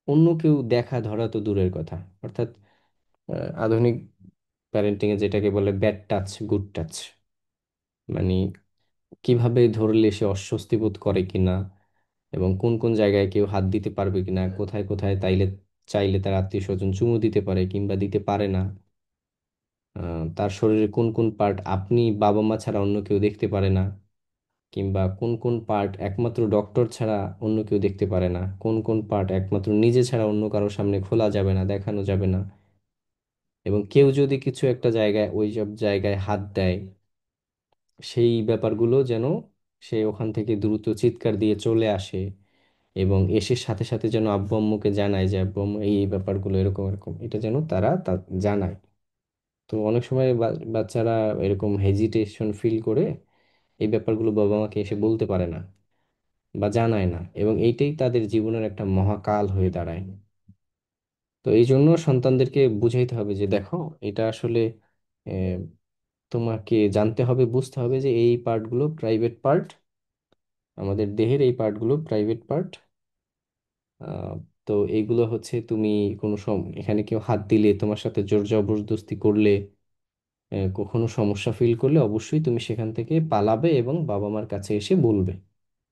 অন্য কেউ দেখা ধরা তো দূরের কথা। অর্থাৎ আধুনিক প্যারেন্টিং এ যেটাকে বলে ব্যাড টাচ, গুড টাচ, মানে কিভাবে ধরলে সে অস্বস্তি বোধ করে কিনা, এবং কোন কোন জায়গায় কেউ হাত দিতে পারবে কিনা, কোথায় কোথায় চাইলে তার আত্মীয় স্বজন চুমু দিতে পারে কিংবা দিতে পারে না, তার শরীরে কোন কোন পার্ট আপনি বাবা মা ছাড়া অন্য কেউ দেখতে পারে না, কিংবা কোন কোন পার্ট একমাত্র ডক্টর ছাড়া অন্য কেউ দেখতে পারে না, কোন কোন পার্ট একমাত্র নিজে ছাড়া অন্য কারোর সামনে খোলা যাবে না, দেখানো যাবে না। এবং কেউ যদি কিছু একটা জায়গায়, ওই সব জায়গায় হাত দেয়, সেই ব্যাপারগুলো যেন সে ওখান থেকে দ্রুত চিৎকার দিয়ে চলে আসে, এবং এসে সাথে সাথে যেন আব্বু আম্মুকে জানায় যে আব্বু আম্মু এই এই ব্যাপারগুলো এরকম এরকম, এটা যেন তারা জানায়। তো অনেক সময় বাচ্চারা এরকম হেজিটেশন ফিল করে এই ব্যাপারগুলো বাবা মাকে এসে বলতে পারে না বা জানায় না, এবং এইটাই তাদের জীবনের একটা মহাকাল হয়ে দাঁড়ায়। তো এই জন্য সন্তানদেরকে বুঝাইতে হবে যে দেখো, এটা আসলে আহ, তোমাকে জানতে হবে, বুঝতে হবে যে এই পার্টগুলো প্রাইভেট পার্ট, আমাদের দেহের এই পার্টগুলো প্রাইভেট পার্ট। তো এইগুলো হচ্ছে তুমি কোনো এখানে কেউ হাত দিলে, তোমার সাথে জোর জবরদস্তি করলে, কখনো সমস্যা ফিল করলে অবশ্যই তুমি সেখান থেকে পালাবে এবং বাবা মার কাছে এসে বলবে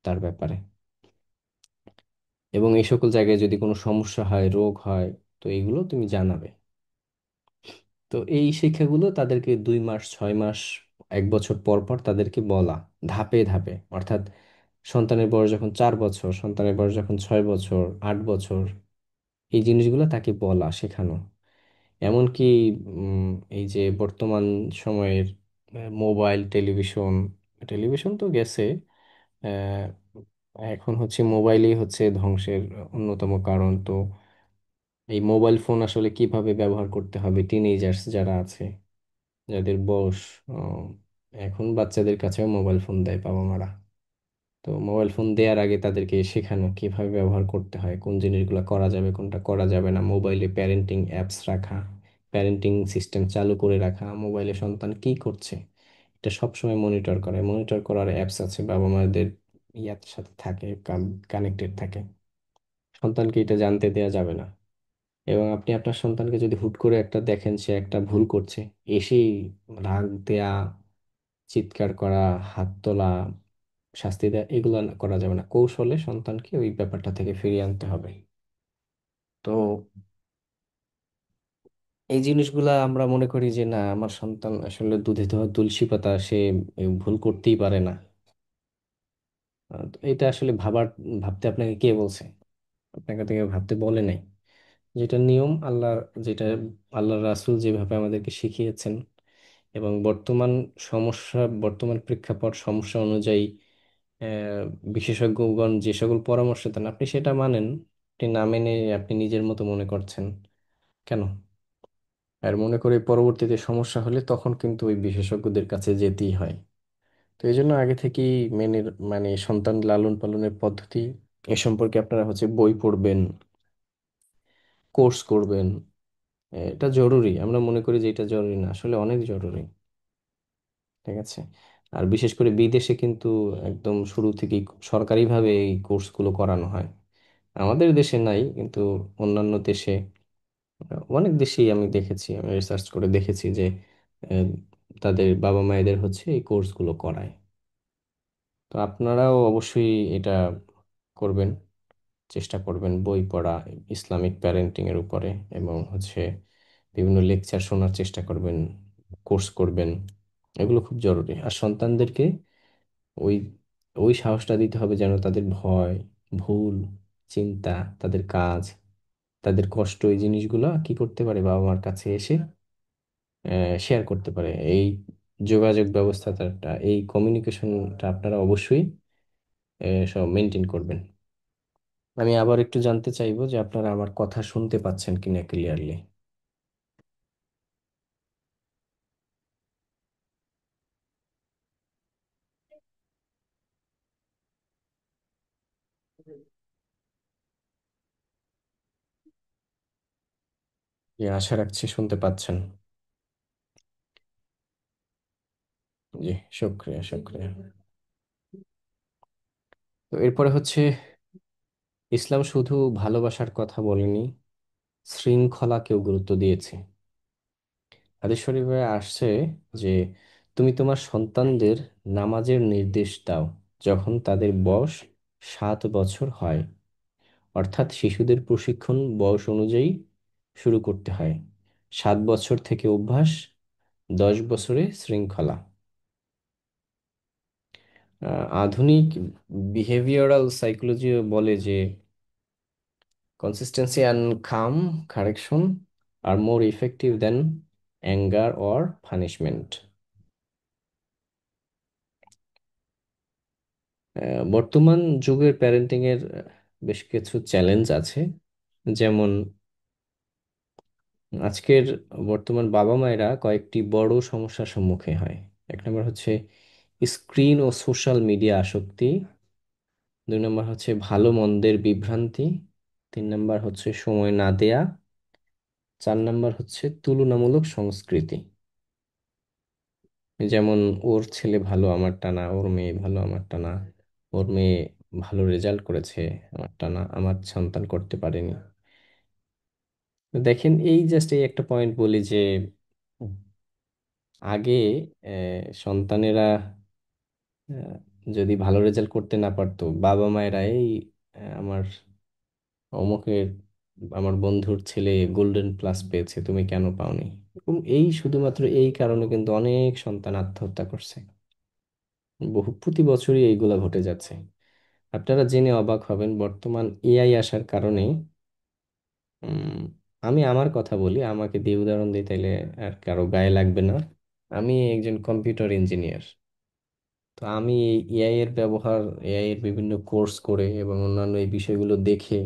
তার ব্যাপারে। এবং এই সকল জায়গায় যদি কোনো সমস্যা হয়, রোগ হয়, তো এইগুলো তুমি জানাবে। তো এই শিক্ষাগুলো তাদেরকে 2 মাস, 6 মাস, 1 বছর পর পর তাদেরকে বলা, ধাপে ধাপে। অর্থাৎ সন্তানের বয়স যখন 4 বছর, সন্তানের বয়স যখন 6 বছর, 8 বছর, এই জিনিসগুলো তাকে বলা, শেখানো। এমনকি উম, এই যে বর্তমান সময়ের মোবাইল, টেলিভিশন, টেলিভিশন তো গেছে, আহ, এখন হচ্ছে মোবাইলই হচ্ছে ধ্বংসের অন্যতম কারণ। তো এই মোবাইল ফোন আসলে কিভাবে ব্যবহার করতে হবে, টিনেজার্স যারা আছে, যাদের বয়স, আহ, এখন বাচ্চাদের কাছেও মোবাইল ফোন দেয় বাবা মারা। তো মোবাইল ফোন দেওয়ার আগে তাদেরকে শেখানো কিভাবে ব্যবহার করতে হয়, কোন জিনিসগুলো করা যাবে, কোনটা করা যাবে না, মোবাইলে প্যারেন্টিং অ্যাপস রাখা, প্যারেন্টিং সিস্টেম চালু করে রাখা, মোবাইলে সন্তান কি করছে এটা সবসময় মনিটর করে, মনিটর করার অ্যাপস আছে বাবা মাদের ইয়ার সাথে থাকে, কানেক্টেড থাকে। সন্তানকে এটা জানতে দেওয়া যাবে না। এবং আপনি আপনার সন্তানকে যদি হুট করে একটা দেখেন সে একটা ভুল করছে, এসেই রাগ দেয়া, চিৎকার করা, হাত তোলা, শাস্তি দেওয়া, এগুলো করা যাবে না। কৌশলে সন্তানকে ওই ব্যাপারটা থেকে ফিরিয়ে আনতে হবে। তো এই জিনিসগুলা আমরা মনে করি যে না, আমার সন্তান আসলে দুধে ধোয়া তুলসী পাতা, সে ভুল করতেই পারে না। তো এটা আসলে ভাবতে আপনাকে কে বলছে? আপনাকে থেকে ভাবতে বলে নাই। যেটা নিয়ম আল্লাহ, যেটা আল্লাহ রাসূল যেভাবে আমাদেরকে শিখিয়েছেন, এবং বর্তমান সমস্যা, বর্তমান প্রেক্ষাপট সমস্যা অনুযায়ী আহ, বিশেষজ্ঞগণ যে সকল পরামর্শ দেন আপনি সেটা মানেন, আপনি না মেনে আপনি নিজের মতো মনে করছেন কেন? আর মনে করি পরবর্তীতে সমস্যা হলে তখন কিন্তু ওই বিশেষজ্ঞদের কাছে যেতেই হয়। তো এই জন্য আগে থেকেই মেনে, মানে সন্তান লালন পালনের পদ্ধতি এ সম্পর্কে আপনারা হচ্ছে বই পড়বেন, কোর্স করবেন। এটা জরুরি, আমরা মনে করি যে এটা জরুরি না, আসলে অনেক জরুরি। ঠিক আছে। আর বিশেষ করে বিদেশে কিন্তু একদম শুরু থেকেই সরকারিভাবে এই কোর্সগুলো করানো হয়। আমাদের দেশে নাই কিন্তু অন্যান্য দেশে, অনেক দেশেই আমি দেখেছি, আমি রিসার্চ করে দেখেছি যে আহ, তাদের বাবা মায়েদের হচ্ছে এই কোর্সগুলো করায়। তো আপনারাও অবশ্যই এটা করবেন, চেষ্টা করবেন বই পড়া ইসলামিক প্যারেন্টিং এর উপরে, এবং হচ্ছে বিভিন্ন লেকচার শোনার চেষ্টা করবেন, কোর্স করবেন। এগুলো খুব জরুরি। আর সন্তানদেরকে ওই ওই সাহসটা দিতে হবে যেন তাদের ভয়, ভুল, চিন্তা, তাদের কাজ, তাদের কষ্ট, এই জিনিসগুলো কি করতে পারে বাবা মার কাছে এসে শেয়ার করতে পারে। এই যোগাযোগ ব্যবস্থাটা, এই কমিউনিকেশনটা আপনারা অবশ্যই সব মেনটেন করবেন। আমি আবার একটু জানতে চাইবো যে আপনারা আমার কথা শুনতে পাচ্ছেন কিনা ক্লিয়ারলি। জি, আশা রাখছি শুনতে পাচ্ছেন। জি, শুক্রিয়া শুক্রিয়া। তো এরপরে হচ্ছে, ইসলাম শুধু ভালোবাসার কথা বলেনি, শৃঙ্খলাকেও গুরুত্ব দিয়েছে। হাদিস শরীফে আসছে যে তুমি তোমার সন্তানদের নামাজের নির্দেশ দাও যখন তাদের বয়স 7 বছর হয়। অর্থাৎ শিশুদের প্রশিক্ষণ বয়স অনুযায়ী শুরু করতে হয়। 7 বছর থেকে অভ্যাস, 10 বছরে শৃঙ্খলা। আধুনিক বিহেভিয়ারাল সাইকোলজি বলে যে consistency and calm correction are more effective than anger or punishment. বর্তমান যুগের প্যারেন্টিং এর বেশ কিছু চ্যালেঞ্জ আছে। যেমন আজকের বর্তমান বাবা মায়েরা কয়েকটি বড় সমস্যার সম্মুখীন হয়। এক নম্বর হচ্ছে স্ক্রিন ও সোশ্যাল মিডিয়া আসক্তি। 2 নম্বর হচ্ছে ভালো মন্দের বিভ্রান্তি। 3 নম্বর হচ্ছে সময় না দেয়া। 4 নম্বর হচ্ছে তুলনামূলক সংস্কৃতি। যেমন ওর ছেলে ভালো আমারটা না, ওর মেয়ে ভালো আমারটা না, ওর মেয়ে ভালো রেজাল্ট করেছে আমারটা না, আমার সন্তান করতে পারেনি। দেখেন, এই জাস্ট এই একটা পয়েন্ট বলি যে উম, আগে সন্তানেরা আহ, যদি ভালো রেজাল্ট করতে না পারতো, বাবা মায়েরা এই আমার অমুকের, আমার বন্ধুর ছেলে গোল্ডেন প্লাস পেয়েছে তুমি কেন পাওনি, এরকম এই শুধুমাত্র এই কারণে কিন্তু অনেক সন্তান আত্মহত্যা করছে। প্রতি বছরই এইগুলা ঘটে যাচ্ছে। আপনারা জেনে অবাক হবেন, বর্তমান এআই আসার কারণে উম, আমি আমার কথা বলি, আমাকে দিয়ে উদাহরণ দিই তাইলে আর কারো গায়ে লাগবে না। আমি একজন কম্পিউটার ইঞ্জিনিয়ার। তো আমি এআই এর ব্যবহার, এআই এর বিভিন্ন কোর্স করে এবং অন্যান্য এই বিষয়গুলো দেখে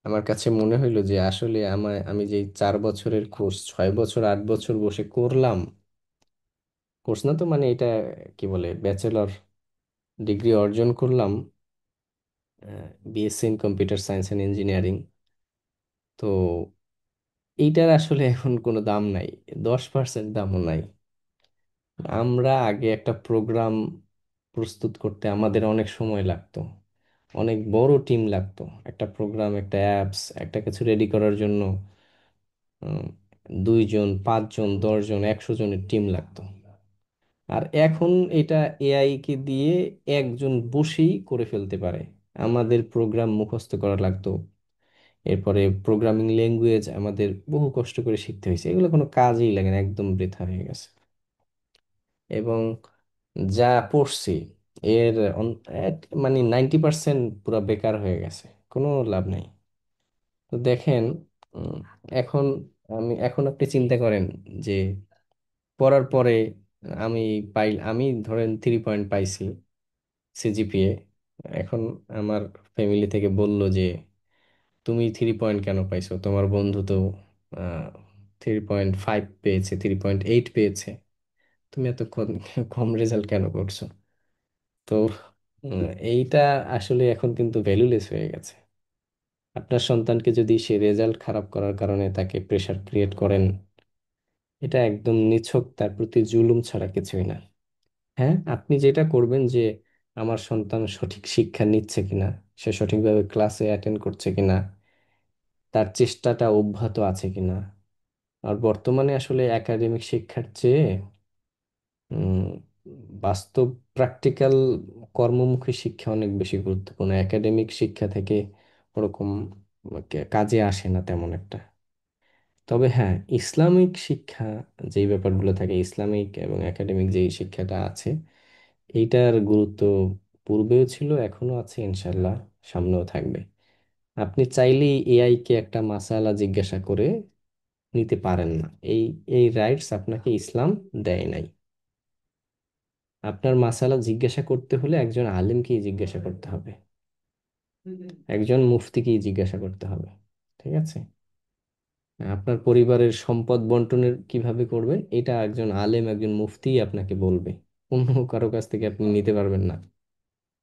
আমার কাছে মনে হইলো যে আসলে আমি যে 4 বছরের কোর্স 6 বছর 8 বছর বসে করলাম, কোর্স না তো মানে এটা কি বলে, ব্যাচেলর ডিগ্রি অর্জন করলাম, BSc in computer science and engineering. তো এইটার আসলে এখন কোনো দাম নাই, 10% দামও নাই। আমরা আগে একটা প্রোগ্রাম প্রস্তুত করতে আমাদের অনেক সময় লাগতো, অনেক বড় টিম লাগতো। একটা প্রোগ্রাম, একটা অ্যাপস, একটা কিছু রেডি করার জন্য উম, 2 জন, 5 জন, 10 জন, 100 জনের টিম লাগতো। আর এখন এটা এআই কে দিয়ে একজন বসেই করে ফেলতে পারে। আমাদের প্রোগ্রাম মুখস্থ করা লাগতো, এরপরে প্রোগ্রামিং ল্যাঙ্গুয়েজ আমাদের বহু কষ্ট করে শিখতে হয়েছে, এগুলো কোনো কাজেই লাগে না, একদম বৃথা হয়ে গেছে। এবং যা পড়ছি এর মানে 90% পুরো বেকার হয়ে গেছে, কোনো লাভ নেই। তো দেখেন, উম, এখন এখন আপনি চিন্তা করেন যে পড়ার পরে আমি আমি ধরেন 3 পয়েন্ট পাইছি, সিজিপিএ। এখন আমার ফ্যামিলি থেকে বলল যে তুমি 3 পয়েন্ট কেন পাইছো, তোমার বন্ধু তো 3.5 পেয়েছে, 3.8 পেয়েছে, তুমি এত কম কম রেজাল্ট কেন করছো? তো এইটা আসলে এখন কিন্তু ভ্যালুলেস হয়ে গেছে। আপনার সন্তানকে যদি সে রেজাল্ট খারাপ করার কারণে তাকে প্রেশার ক্রিয়েট করেন, এটা একদম নিছক তার প্রতি জুলুম ছাড়া কিছুই না। হ্যাঁ, আপনি যেটা করবেন যে আমার সন্তান সঠিক শিক্ষা নিচ্ছে কিনা, সে সঠিকভাবে ক্লাসে অ্যাটেন্ড করছে কিনা, তার চেষ্টাটা অব্যাহত আছে কিনা। আর বর্তমানে আসলে একাডেমিক শিক্ষার চেয়ে উম, বাস্তব প্র্যাকটিক্যাল কর্মমুখী শিক্ষা অনেক বেশি গুরুত্বপূর্ণ। একাডেমিক শিক্ষা থেকে ওরকম কাজে আসে না তেমন একটা। তবে হ্যাঁ, ইসলামিক শিক্ষা, যেই ব্যাপারগুলো থাকে, ইসলামিক এবং একাডেমিক যেই শিক্ষাটা আছে, এইটার গুরুত্ব পূর্বেও ছিল, এখনো আছে, ইনশাল্লাহ সামনেও থাকবে। আপনি চাইলেই এআই কে একটা মাসালা জিজ্ঞাসা করে নিতে পারেন না। এই এই রাইটস আপনাকে ইসলাম দেয় নাই। আপনার মাসালা জিজ্ঞাসা করতে হলে একজন আলিমকেই জিজ্ঞাসা করতে হবে, একজন মুফতিকেই জিজ্ঞাসা করতে হবে। ঠিক আছে? আপনার পরিবারের সম্পদ বন্টনের কিভাবে করবেন, এটা একজন আলেম, একজন মুফতিই আপনাকে বলবে। অন্য কারো কাছ থেকে আপনি নিতে পারবেন না।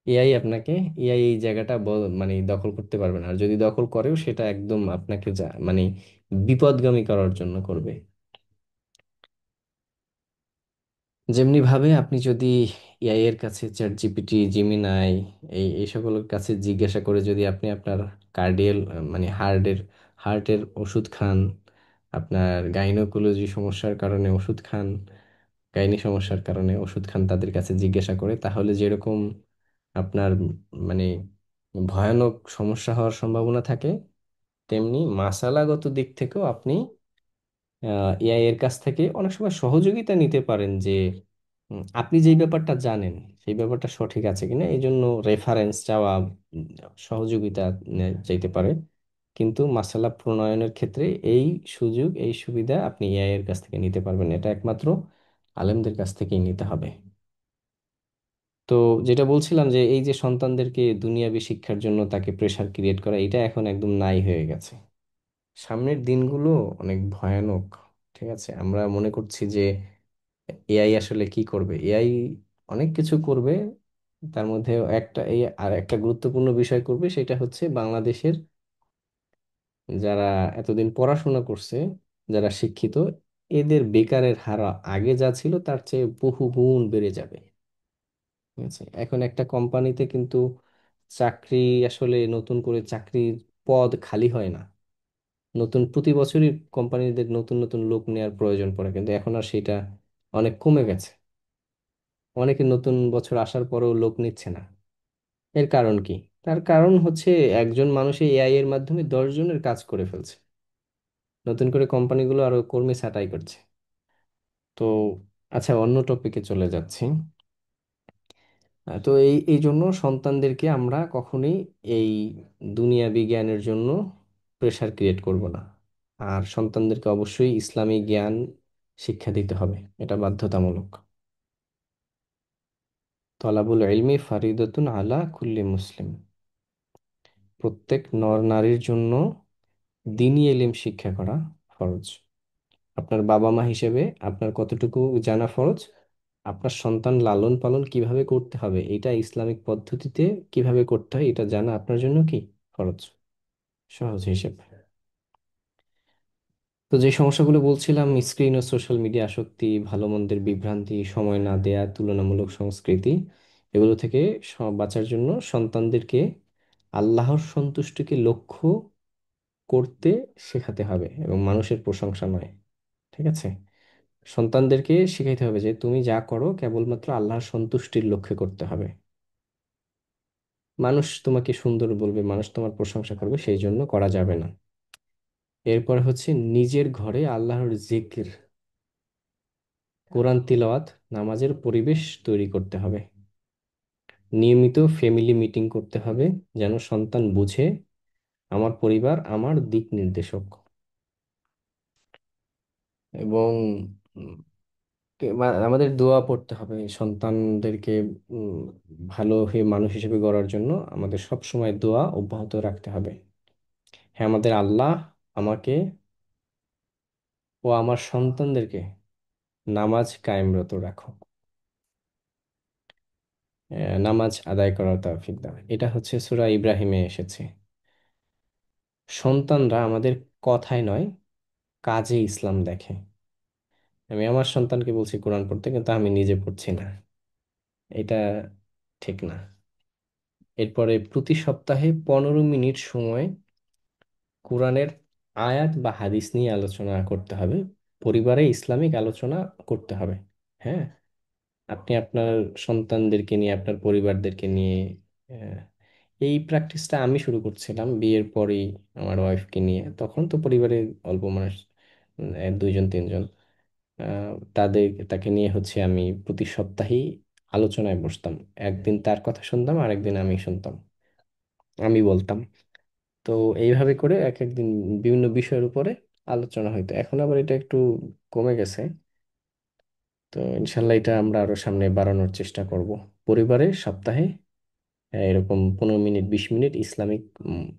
এআই আপনাকে, এআই এই জায়গাটা মানে দখল করতে পারবে না। আর যদি দখল করেও সেটা একদম আপনাকে মানে বিপদগামী করার জন্য করবে। যেমনি ভাবে আপনি যদি এআই এর কাছে, চ্যাট জিপিটি, জিমিনাই, এই সকলের কাছে জিজ্ঞাসা করে যদি আপনি আপনার কার্ডিয়াল মানে হার্টের ওষুধ খান, আপনার গাইনোকোলজি সমস্যার কারণে ওষুধ খান, গাইনি সমস্যার কারণে ওষুধ খান, তাদের কাছে জিজ্ঞাসা করে, তাহলে যেরকম আপনার মানে ভয়ানক সমস্যা হওয়ার সম্ভাবনা থাকে, তেমনি মাসালাগত দিক থেকেও আপনি এআই এর কাছ থেকে অনেক সময় সহযোগিতা নিতে পারেন যে আপনি যেই ব্যাপারটা জানেন সেই ব্যাপারটা সঠিক আছে কিনা, এই জন্য রেফারেন্স চাওয়া, উম, সহযোগিতা চাইতে পারে। কিন্তু মাসালা প্রণয়নের ক্ষেত্রে এই সুযোগ, এই সুবিধা আপনি এআই এর কাছ থেকে নিতে পারবেন না। এটা একমাত্র আলেমদের কাছ থেকেই নিতে হবে। তো যেটা বলছিলাম যে এই যে সন্তানদেরকে দুনিয়াবি শিক্ষার জন্য তাকে প্রেসার ক্রিয়েট করা, এটা এখন একদম নাই হয়ে গেছে। সামনের দিনগুলো অনেক ভয়ানক। ঠিক আছে, আমরা মনে করছি যে এআই আসলে কি করবে, এআই অনেক কিছু করবে। তার মধ্যে একটা এই আর একটা গুরুত্বপূর্ণ বিষয় করবে, সেটা হচ্ছে বাংলাদেশের যারা এতদিন পড়াশোনা করছে, যারা শিক্ষিত, এদের বেকারের হার আগে যা ছিল তার চেয়ে বহু গুণ বেড়ে যাবে। ঠিক আছে, এখন একটা কোম্পানিতে কিন্তু চাকরি, আসলে নতুন করে চাকরির পদ খালি হয় না। নতুন প্রতি বছরই কোম্পানিদের নতুন নতুন লোক নেওয়ার প্রয়োজন পড়ে, কিন্তু এখন আর সেটা অনেক কমে গেছে। অনেকে নতুন বছর আসার পরেও লোক নিচ্ছে না। এর কারণ কি? তার কারণ হচ্ছে একজন মানুষ এআই এর মাধ্যমে 10 জনের কাজ করে ফেলছে। নতুন করে কোম্পানিগুলো আরো কর্মী ছাঁটাই করছে। তো আচ্ছা, অন্য টপিকে চলে যাচ্ছি। তো এই এই জন্য সন্তানদেরকে আমরা কখনোই এই দুনিয়া বিজ্ঞানের জন্য প্রেসার ক্রিয়েট করব না। আর সন্তানদেরকে অবশ্যই ইসলামী জ্ঞান শিক্ষা দিতে হবে, এটা বাধ্যতামূলক। তলাবুল ইলমি ফারিদাতুন আলা কুল্লি মুসলিম। প্রত্যেক নর নারীর জন্য দ্বীনি ইলম শিক্ষা করা ফরজ। আপনার বাবা মা হিসেবে আপনার কতটুকু জানা ফরজ, আপনার সন্তান লালন পালন কিভাবে করতে হবে, এটা ইসলামিক পদ্ধতিতে কিভাবে করতে হয়, এটা জানা আপনার জন্য কি ফরজ, সহজ হিসেবে। তো যে সমস্যাগুলো বলছিলাম, স্ক্রিন ও সোশ্যাল মিডিয়া আসক্তি, ভালো মন্দের বিভ্রান্তি, সময় না দেয়া, তুলনামূলক সংস্কৃতি, এগুলো থেকে বাঁচার জন্য সন্তানদেরকে আল্লাহর সন্তুষ্টিকে লক্ষ্য করতে শেখাতে হবে, এবং মানুষের প্রশংসা নয়। ঠিক আছে? সন্তানদেরকে শিখাইতে হবে যে তুমি যা করো কেবলমাত্র আল্লাহর সন্তুষ্টির লক্ষ্যে করতে হবে। মানুষ তোমাকে সুন্দর বলবে, মানুষ তোমার প্রশংসা করবে, সেই জন্য করা যাবে না। এরপর হচ্ছে নিজের ঘরে আল্লাহর জিকির, কোরআন তিলাওয়াত, নামাজের পরিবেশ তৈরি করতে হবে। নিয়মিত ফ্যামিলি মিটিং করতে হবে, যেন সন্তান বুঝে আমার পরিবার আমার দিক নির্দেশক। এবং আমাদের দোয়া পড়তে হবে সন্তানদেরকে উম, ভালো হয়ে মানুষ হিসেবে গড়ার জন্য। আমাদের সব সময় দোয়া অব্যাহত রাখতে হবে। হ্যাঁ, আমাদের আল্লাহ আমাকে ও আমার সন্তানদেরকে নামাজ কায়েমরত রাখো, নামাজ আদায় করার তৌফিক দাও। এটা হচ্ছে সূরা ইব্রাহিমে এসেছে। সন্তানরা আমাদের কথায় নয়, কাজে ইসলাম দেখে। আমি আমার সন্তানকে বলছি কোরআন পড়তে, কিন্তু আমি নিজে পড়ছি না। এটা ঠিক না। এরপরে প্রতি সপ্তাহে 15 মিনিট সময় কোরআনের আয়াত বা হাদিস নিয়ে আলোচনা করতে হবে। পরিবারে ইসলামিক আলোচনা করতে হবে। হ্যাঁ, আপনি আপনার সন্তানদেরকে নিয়ে, আপনার পরিবারদেরকে নিয়ে, আহ, এই প্র্যাকটিসটা আমি শুরু করছিলাম বিয়ের পরেই আমার ওয়াইফকে নিয়ে। তখন তো পরিবারে অল্প মানুষ, দুইজন তিনজন। তাকে নিয়ে হচ্ছে আমি প্রতি সপ্তাহেই আলোচনায় বসতাম। একদিন তার কথা শুনতাম, আরেকদিন আমি শুনতাম, আমি বলতাম। তো এইভাবে করে এক একদিন বিভিন্ন বিষয়ের উপরে আলোচনা হইতো। এখন আবার এটা একটু কমে গেছে। তো ইনশাল্লাহ এটা আমরা আরো সামনে বাড়ানোর চেষ্টা করব। পরিবারে সপ্তাহে এরকম 15 মিনিট 20 মিনিট ইসলামিক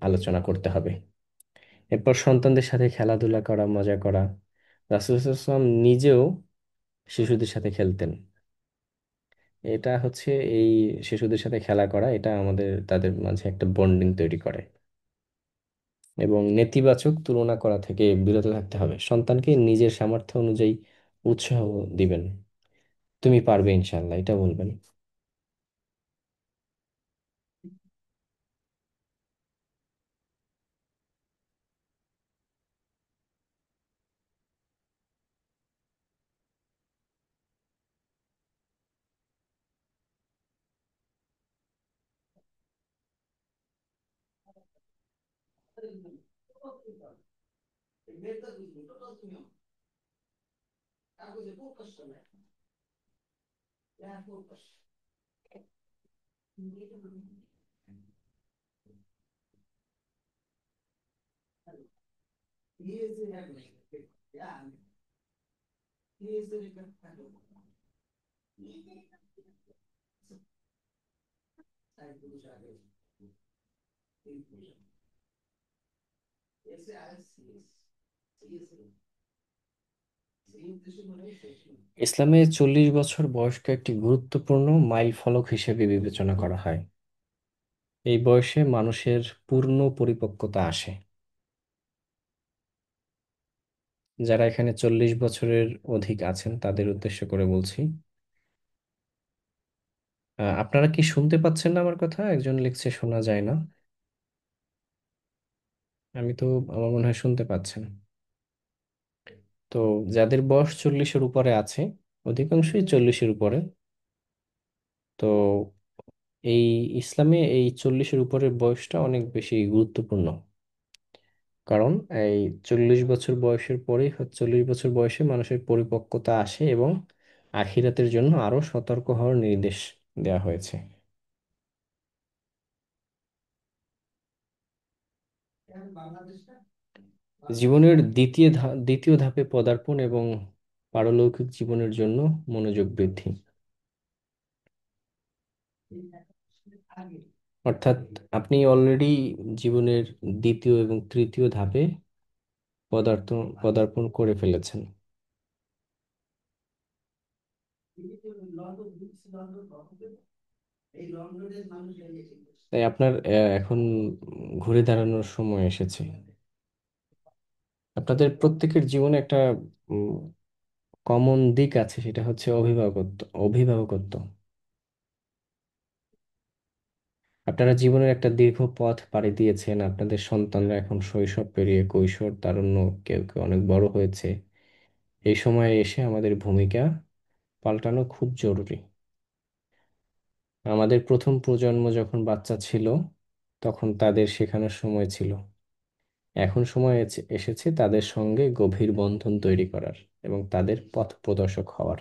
আলোচনা করতে হবে। এরপর সন্তানদের সাথে খেলাধুলা করা, মজা করা। রাসূল সাল্লাল্লাহু আলাইহি ওয়াসাল্লাম নিজেও শিশুদের সাথে খেলতেন। এটা হচ্ছে, এই শিশুদের সাথে খেলা করা, এটা তাদের মাঝে একটা বন্ডিং তৈরি করে। এবং নেতিবাচক তুলনা করা থেকে বিরত থাকতে হবে। সন্তানকে নিজের সামর্থ্য অনুযায়ী উৎসাহ দিবেন। তুমি পারবে ইনশাল্লাহ, এটা বলবেন। ইসলামে 40 বছর বয়সকে একটি গুরুত্বপূর্ণ মাইল ফলক হিসেবে বিবেচনা করা হয়। এই বয়সে মানুষের পূর্ণ পরিপক্কতা আসে। যারা এখানে 40 বছরের অধিক আছেন তাদের উদ্দেশ্য করে বলছি। আপনারা কি শুনতে পাচ্ছেন না আমার কথা? একজন লিখছে শোনা যায় না। আমি তো, আমার মনে হয় শুনতে পাচ্ছেন। তো যাদের বয়স 40-এর উপরে আছে, অধিকাংশই 40-এর উপরে। তো এই ইসলামে এই 40-এর উপরের বয়সটা অনেক বেশি গুরুত্বপূর্ণ। কারণ এই 40 বছর বয়সের পরেই 40 বছর বয়সে মানুষের পরিপক্কতা আসে, এবং আখিরাতের জন্য আরো সতর্ক হওয়ার নির্দেশ দেওয়া হয়েছে। জীবনের দ্বিতীয় ধাপে পদার্পণ এবং পারলৌকিক জীবনের জন্য মনোযোগ বৃদ্ধি। অর্থাৎ আপনি অলরেডি জীবনের দ্বিতীয় এবং তৃতীয় ধাপে পদার্থ পদার্পণ করে ফেলেছেন। তাই আপনার এখন ঘুরে দাঁড়ানোর সময় এসেছে। আপনাদের প্রত্যেকের জীবনে একটা কমন দিক আছে, সেটা হচ্ছে অভিভাবকত্ব। অভিভাবকত্ব আপনারা জীবনের একটা দীর্ঘ পথ পাড়ি দিয়েছেন। আপনাদের সন্তানরা এখন শৈশব পেরিয়ে কৈশোর, তারুণ্য, কেউ কেউ অনেক বড় হয়েছে। এই সময়ে এসে আমাদের ভূমিকা পাল্টানো খুব জরুরি। আমাদের প্রথম প্রজন্ম যখন বাচ্চা ছিল, তখন তাদের শেখানোর সময় ছিল। এখন সময় এসেছে তাদের সঙ্গে গভীর বন্ধন তৈরি করার এবং তাদের পথ প্রদর্শক হওয়ার।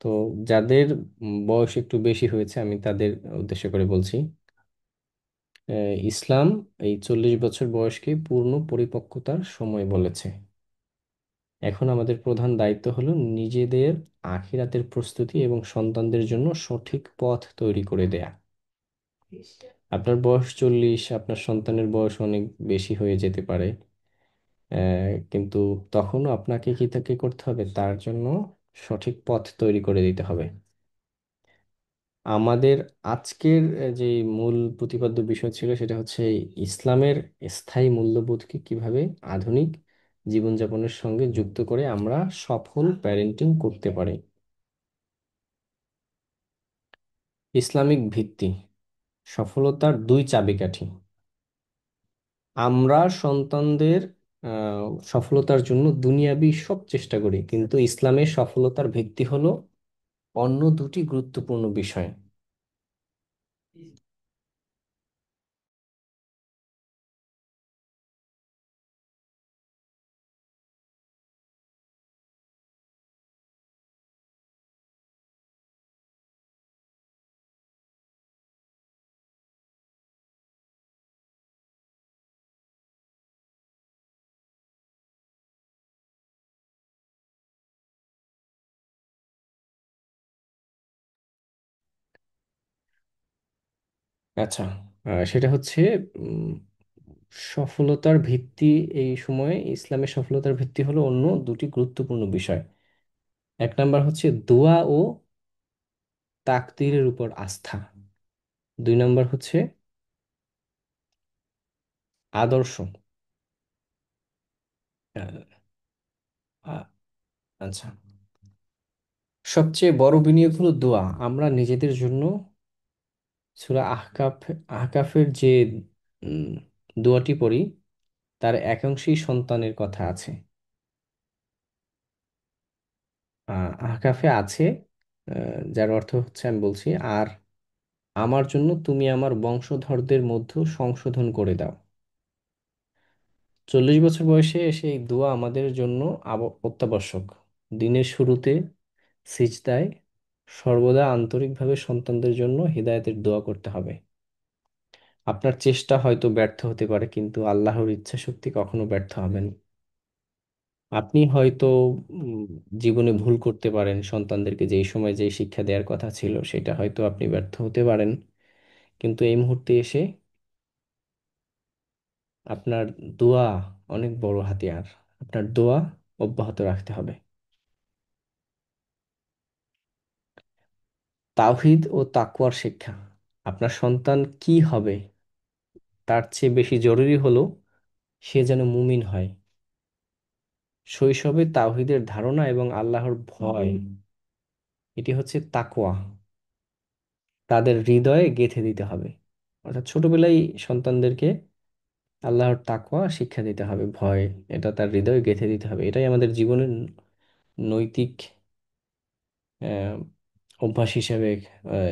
তো যাদের বয়স একটু বেশি হয়েছে, আমি তাদের উদ্দেশ্য করে বলছি, ইসলাম এই 40 বছর বয়সকে পূর্ণ পরিপক্কতার সময় বলেছে। এখন আমাদের প্রধান দায়িত্ব হলো নিজেদের আখিরাতের প্রস্তুতি এবং সন্তানদের জন্য সঠিক পথ তৈরি করে দেয়া। আপনার বয়স 40, আপনার সন্তানের বয়স অনেক বেশি হয়ে যেতে পারে। কিন্তু তখনও আপনাকে কি থেকে করতে হবে, তার জন্য সঠিক পথ তৈরি করে দিতে হবে। আমাদের আজকের যে মূল প্রতিপাদ্য বিষয় ছিল সেটা হচ্ছে এই ইসলামের স্থায়ী মূল্যবোধকে কিভাবে আধুনিক জীবনযাপনের সঙ্গে যুক্ত করে আমরা সফল প্যারেন্টিং করতে পারি। ইসলামিক ভিত্তি সফলতার দুই চাবিকাঠি। আমরা সন্তানদের সফলতার জন্য দুনিয়াবি সব চেষ্টা করি, কিন্তু ইসলামের সফলতার ভিত্তি হলো অন্য দুটি গুরুত্বপূর্ণ বিষয়। আচ্ছা, সেটা হচ্ছে উম, সফলতার ভিত্তি। এই সময়ে ইসলামের সফলতার ভিত্তি হলো অন্য দুটি গুরুত্বপূর্ণ বিষয়। এক নাম্বার হচ্ছে দোয়া ও তাকদীরের উপর আস্থা। দুই নাম্বার হচ্ছে আদর্শ। আহ, আ- আচ্ছা, সবচেয়ে বড় বিনিয়োগ হলো দোয়া। আমরা নিজেদের জন্য সূরা আহকাফের যে উম, দোয়াটি পড়ি, তার একাংশেই সন্তানের কথা আছে। আহকাফে আছে, যার অর্থ হচ্ছে, আমি বলছি, আর আমার জন্য তুমি আমার বংশধরদের মধ্যে সংশোধন করে দাও। 40 বছর বয়সে এসে এই দোয়া আমাদের জন্য অত্যাবশ্যক। দিনের শুরুতে সিজদায় সর্বদা আন্তরিকভাবে সন্তানদের জন্য হিদায়াতের দোয়া করতে হবে। আপনার চেষ্টা হয়তো ব্যর্থ হতে পারে, কিন্তু আল্লাহর ইচ্ছা শক্তি কখনো ব্যর্থ হবে না। আপনি হয়তো উম, জীবনে ভুল করতে পারেন, সন্তানদেরকে যেই সময় যেই শিক্ষা দেওয়ার কথা ছিল সেটা হয়তো আপনি ব্যর্থ হতে পারেন, কিন্তু এই মুহূর্তে এসে আপনার দোয়া অনেক বড় হাতিয়ার। আপনার দোয়া অব্যাহত রাখতে হবে। তাওহীদ ও তাকওয়ার শিক্ষা। আপনার সন্তান কি হবে তার চেয়ে বেশি জরুরি হলো সে যেন মুমিন হয়। শৈশবে তাওহীদের ধারণা এবং আল্লাহর ভয়, এটি হচ্ছে তাকওয়া, তাদের হৃদয়ে গেঁথে দিতে হবে। অর্থাৎ ছোটবেলায় সন্তানদেরকে আল্লাহর তাকওয়া শিক্ষা দিতে হবে, ভয়, এটা তার হৃদয়ে গেঁথে দিতে হবে। এটাই আমাদের জীবনের নৈতিক আহ, অভ্যাস হিসেবে,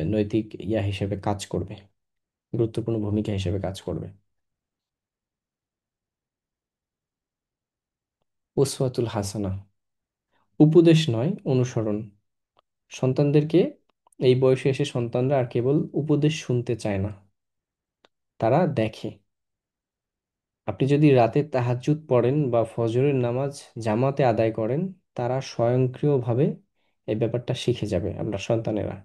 নৈতিক হিসেবে কাজ করবে, গুরুত্বপূর্ণ ভূমিকা হিসেবে কাজ করবে। উসওয়াতুল হাসানা, উপদেশ নয়, অনুসরণ। সন্তানদেরকে এই বয়সে এসে সন্তানরা আর কেবল উপদেশ শুনতে চায় না, তারা দেখে। আপনি যদি রাতে তাহাজ্জুদ পড়েন বা ফজরের নামাজ জামাতে আদায় করেন, তারা স্বয়ংক্রিয়ভাবে এই ব্যাপারটা শিখে যাবে, আপনার সন্তানেরা।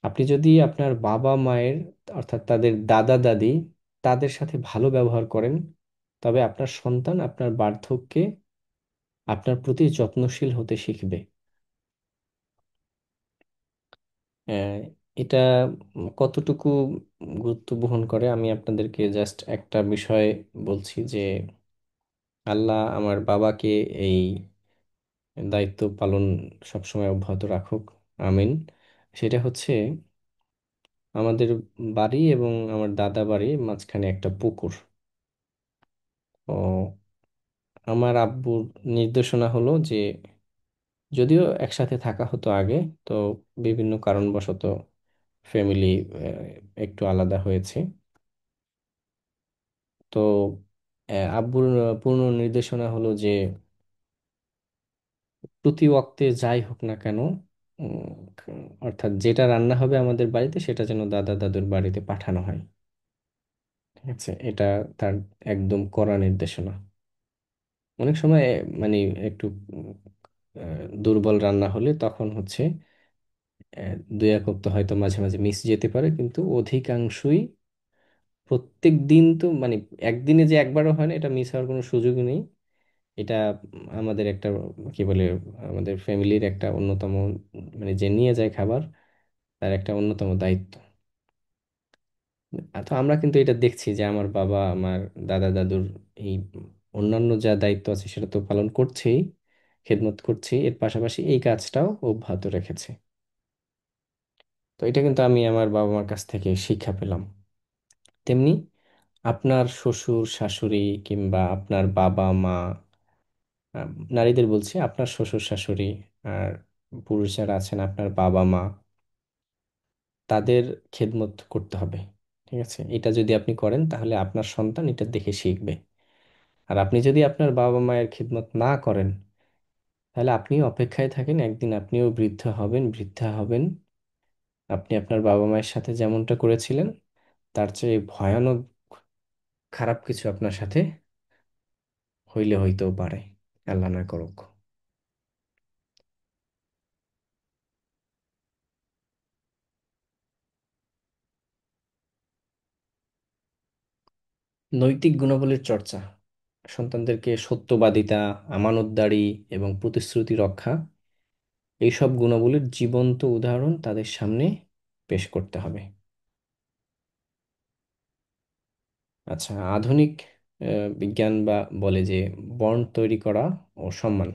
আপনি যদি আপনার বাবা মায়ের, অর্থাৎ তাদের দাদা দাদি, তাদের সাথে ভালো ব্যবহার করেন, তবে আপনার সন্তান আপনার বার্ধক্যে আপনার প্রতি যত্নশীল হতে শিখবে। আহ, এটা কতটুকু গুরুত্ব বহন করে আমি আপনাদেরকে জাস্ট একটা বিষয় বলছি যে আল্লাহ আমার বাবাকে এই দায়িত্ব পালন সবসময় অব্যাহত রাখুক, আমিন। সেটা হচ্ছে আমাদের বাড়ি এবং আমার দাদা বাড়ির মাঝখানে একটা পুকুর। ও, আমার আব্বুর নির্দেশনা হলো যে, যদিও একসাথে থাকা হতো আগে, তো বিভিন্ন কারণবশত ফ্যামিলি একটু আলাদা হয়েছে। তো আব্বুর পূর্ণ নির্দেশনা হলো যে প্রতি ওয়াক্তে যাই হোক না কেন, উম, অর্থাৎ যেটা রান্না হবে আমাদের বাড়িতে সেটা যেন দাদা দাদুর বাড়িতে পাঠানো হয়। ঠিক আছে, এটা তার একদম কড়া নির্দেশনা। অনেক সময় মানে একটু দুর্বল রান্না হলে তখন হচ্ছে 2 এক তো হয়তো মাঝে মাঝে মিস যেতে পারে, কিন্তু অধিকাংশই প্রত্যেক দিন তো মানে একদিনে যে একবারও হয় না, এটা মিস হওয়ার কোনো সুযোগই নেই। এটা আমাদের একটা কি বলে, আমাদের ফ্যামিলির একটা অন্যতম, মানে যে নিয়ে যায় খাবার তার একটা অন্যতম দায়িত্ব। তো আমরা কিন্তু এটা দেখছি যে আমার বাবা, আমার দাদা দাদুর এই অন্যান্য যা দায়িত্ব আছে সেটা তো পালন করছেই, খেদমত করছি, এর পাশাপাশি এই কাজটাও অব্যাহত রেখেছে। তো এটা কিন্তু আমি আমার বাবা মার কাছ থেকে শিক্ষা পেলাম। তেমনি আপনার শ্বশুর শাশুড়ি কিংবা আপনার বাবা মা, আহ, নারীদের বলছি, আপনার শ্বশুর শাশুড়ি আর পুরুষ যারা আছেন আপনার বাবা মা, তাদের খেদমত করতে হবে। ঠিক আছে, এটা যদি আপনি করেন তাহলে আপনার সন্তান এটা দেখে শিখবে। আর আপনি যদি আপনার বাবা মায়ের খেদমত না করেন, তাহলে আপনিও অপেক্ষায় থাকেন, একদিন আপনিও বৃদ্ধ হবেন, বৃদ্ধা হবেন, আপনি আপনার বাবা মায়ের সাথে যেমনটা করেছিলেন তার চেয়ে ভয়ানক খারাপ কিছু আপনার সাথে হইলে হইতেও পারে, আল্লাহ না করুক। নৈতিক গুণাবলীর চর্চা, সন্তানদেরকে সত্যবাদিতা, আমানতদারি এবং প্রতিশ্রুতি রক্ষা, এইসব গুণাবলীর জীবন্ত উদাহরণ তাদের সামনে পেশ করতে হবে। আচ্ছা, আধুনিক বিজ্ঞান বা বলে যে বন্ড তৈরি করা ও সম্মান,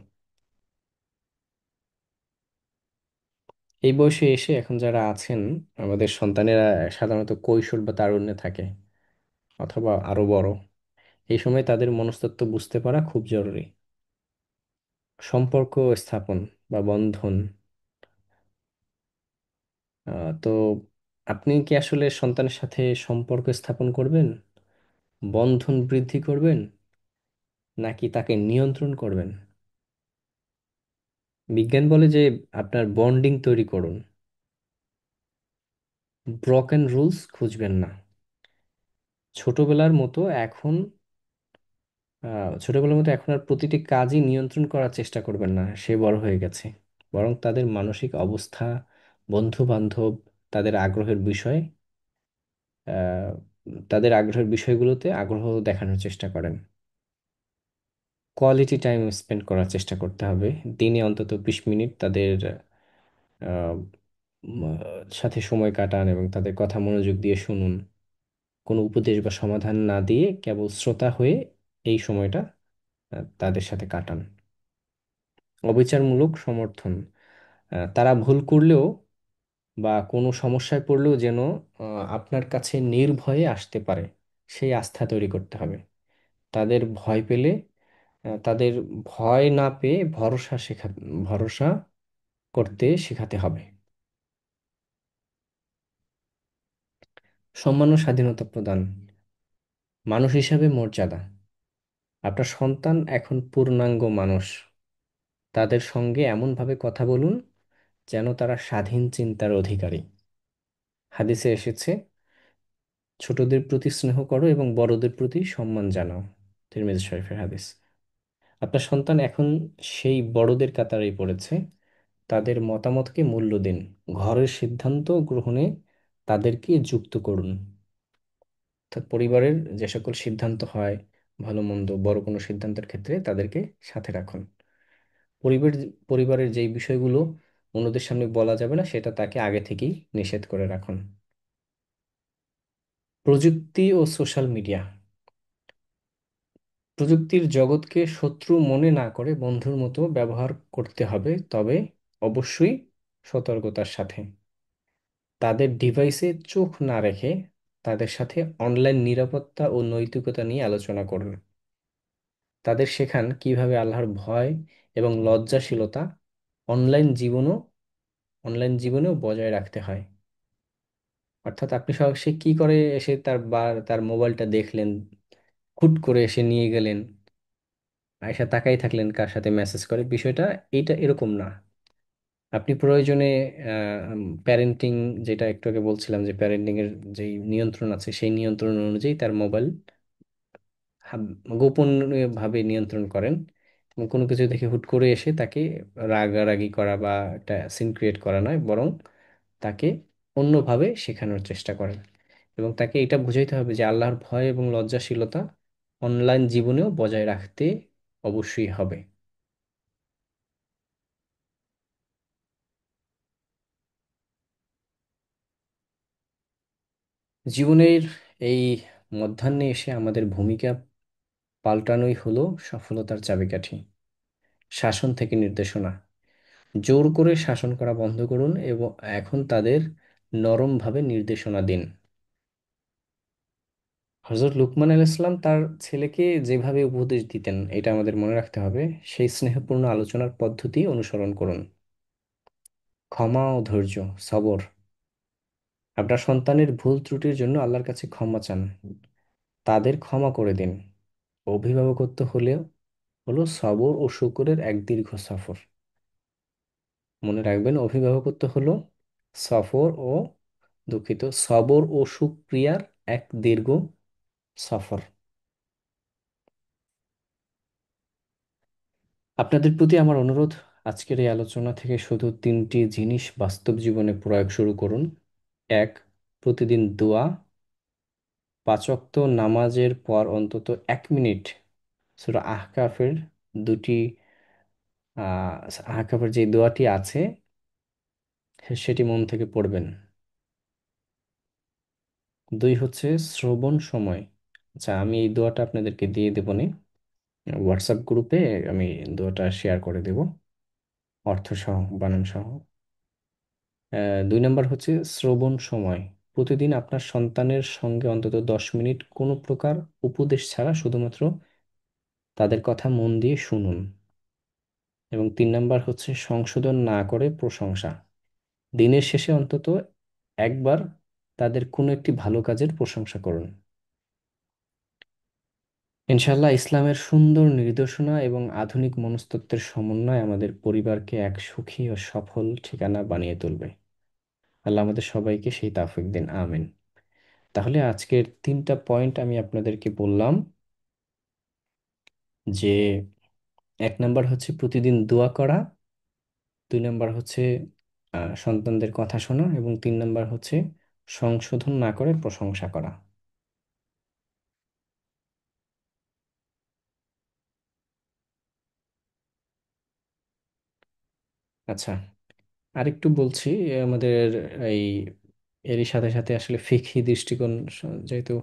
এই বয়সে এসে এখন যারা আছেন, আমাদের সন্তানেরা সাধারণত কৈশোর বা তারুণ্যে থাকে, অথবা আরো বড়। এই সময় তাদের মনস্তত্ত্ব বুঝতে পারা খুব জরুরি। সম্পর্ক স্থাপন বা বন্ধন, তো আপনি কি আসলে সন্তানের সাথে সম্পর্ক স্থাপন করবেন, বন্ধন বৃদ্ধি করবেন, নাকি তাকে নিয়ন্ত্রণ করবেন? বিজ্ঞান বলে যে আপনার বন্ডিং তৈরি করুন, ব্রকেন রুলস খুঁজবেন না। ছোটবেলার মতো এখন ছোটবেলার মতো এখন আর প্রতিটি কাজই নিয়ন্ত্রণ করার চেষ্টা করবেন না, সে বড় হয়ে গেছে। বরং তাদের মানসিক অবস্থা, বন্ধু বান্ধব, তাদের আগ্রহের বিষয়, আহ, তাদের আগ্রহের বিষয়গুলোতে আগ্রহ দেখানোর চেষ্টা করেন। কোয়ালিটি টাইম স্পেন্ড করার চেষ্টা করতে হবে। দিনে অন্তত 20 মিনিট তাদের আহ, সাথে সময় কাটান এবং তাদের কথা মনোযোগ দিয়ে শুনুন। কোনো উপদেশ বা সমাধান না দিয়ে কেবল শ্রোতা হয়ে এই সময়টা তাদের সাথে কাটান। অবিচারমূলক সমর্থন, তারা ভুল করলেও বা কোনো সমস্যায় পড়লেও যেন আপনার কাছে নির্ভয়ে আসতে পারে, সেই আস্থা তৈরি করতে হবে। তাদের ভয় পেলে, তাদের ভয় না পেয়ে ভরসা করতে শেখাতে হবে। সম্মান ও স্বাধীনতা প্রদান, মানুষ হিসাবে মর্যাদা, আপনার সন্তান এখন পূর্ণাঙ্গ মানুষ, তাদের সঙ্গে এমনভাবে কথা বলুন যেন তারা স্বাধীন চিন্তার অধিকারী। হাদিসে এসেছে, ছোটদের প্রতি স্নেহ করো এবং বড়দের প্রতি সম্মান জানাও। তিরমিজি শরীফের হাদিস। আপনার সন্তান এখন সেই বড়দের কাতারেই পড়েছে, তাদের মতামতকে মূল্য দিন, ঘরের সিদ্ধান্ত গ্রহণে তাদেরকে যুক্ত করুন। অর্থাৎ পরিবারের যে সকল সিদ্ধান্ত হয়, ভালো মন্দ বড় কোনো সিদ্ধান্তের ক্ষেত্রে তাদেরকে সাথে রাখুন। পরিবার পরিবারের যেই বিষয়গুলো অন্যদের সামনে বলা যাবে না, সেটা তাকে আগে থেকেই নিষেধ করে রাখুন। প্রযুক্তি ও সোশ্যাল মিডিয়া, প্রযুক্তির জগৎকে শত্রু মনে না করে বন্ধুর মতো ব্যবহার করতে হবে, তবে অবশ্যই সতর্কতার সাথে। তাদের ডিভাইসে চোখ না রেখে তাদের সাথে অনলাইন নিরাপত্তা ও নৈতিকতা নিয়ে আলোচনা করুন। তাদের শেখান কিভাবে আল্লাহর ভয় এবং লজ্জাশীলতা অনলাইন জীবনও অনলাইন জীবনেও বজায় রাখতে হয়। অর্থাৎ আপনি সে কি করে এসে তার মোবাইলটা দেখলেন, হুট করে এসে নিয়ে গেলেন, আয়সা তাকাই থাকলেন কার সাথে মেসেজ করে, বিষয়টা এইটা এরকম না। আপনি প্রয়োজনে প্যারেন্টিং, যেটা একটু আগে বলছিলাম যে প্যারেন্টিং এর যেই নিয়ন্ত্রণ আছে সেই নিয়ন্ত্রণ অনুযায়ী তার মোবাইল গোপনীয়ভাবে নিয়ন্ত্রণ করেন। কোনো কিছু দেখে হুট করে এসে তাকে রাগারাগি করা বা একটা সিন ক্রিয়েট করা নয়, বরং তাকে অন্যভাবে শেখানোর চেষ্টা করেন। এবং তাকে এটা বুঝাইতে হবে যে আল্লাহর ভয় এবং লজ্জাশীলতা অনলাইন জীবনেও বজায় রাখতে অবশ্যই হবে। জীবনের এই মধ্যাহ্নে এসে আমাদের ভূমিকা পাল্টানোই হলো সফলতার চাবিকাঠি। শাসন থেকে নির্দেশনা, জোর করে শাসন করা বন্ধ করুন এবং এখন তাদের নরমভাবে নির্দেশনা দিন। হযরত লুকমান আলাইহিস সালাম তার ছেলেকে যেভাবে উপদেশ দিতেন, এটা আমাদের মনে রাখতে হবে। সেই স্নেহপূর্ণ আলোচনার পদ্ধতি অনুসরণ করুন। ক্ষমা ও ধৈর্য, সবর। আপনার সন্তানের ভুল ত্রুটির জন্য আল্লাহর কাছে ক্ষমা চান, তাদের ক্ষমা করে দিন। অভিভাবকত্ব হলো সবর ও শুকরের এক দীর্ঘ সফর। মনে রাখবেন, অভিভাবকত্ব হলো সফর ও সবর ও সুক্রিয়ার এক দীর্ঘ সফর। আপনাদের প্রতি আমার অনুরোধ, আজকের এই আলোচনা থেকে শুধু তিনটি জিনিস বাস্তব জীবনে প্রয়োগ শুরু করুন। এক, প্রতিদিন দোয়া, 5 ওয়াক্ত নামাজের পর অন্তত 1 মিনিট সূরা আহকাফের দুটি আহকাফের যে দোয়াটি আছে সেটি মন থেকে পড়বেন। দুই হচ্ছে শ্রবণ সময়। আচ্ছা, আমি এই দোয়াটা আপনাদেরকে দিয়ে দেবো নে, হোয়াটসঅ্যাপ গ্রুপে আমি দোয়াটা শেয়ার করে দেব, অর্থ সহ, বানান সহ। 2 নম্বর হচ্ছে শ্রবণ সময়। প্রতিদিন আপনার সন্তানের সঙ্গে অন্তত 10 মিনিট কোনো প্রকার উপদেশ ছাড়া শুধুমাত্র তাদের কথা মন দিয়ে শুনুন। এবং 3 নম্বর হচ্ছে সংশোধন না করে প্রশংসা। দিনের শেষে অন্তত একবার তাদের কোনো একটি ভালো কাজের প্রশংসা করুন। ইনশাআল্লাহ, ইসলামের সুন্দর নির্দেশনা এবং আধুনিক মনস্তত্ত্বের সমন্বয় আমাদের পরিবারকে এক সুখী ও সফল ঠিকানা বানিয়ে তুলবে। আল্লাহ আমাদের সবাইকে সেই তাওফিক দিন, আমিন। তাহলে আজকের 3টা পয়েন্ট আমি আপনাদেরকে বললাম যে 1 নম্বর হচ্ছে প্রতিদিন দোয়া করা, 2 নম্বর হচ্ছে সন্তানদের কথা শোনা, এবং 3 নম্বর হচ্ছে সংশোধন না করে প্রশংসা করা। আচ্ছা, আরেকটু বলছি। আমাদের এই এরই সাথে সাথে আসলে ফিকহি দৃষ্টিকোণ, যেহেতু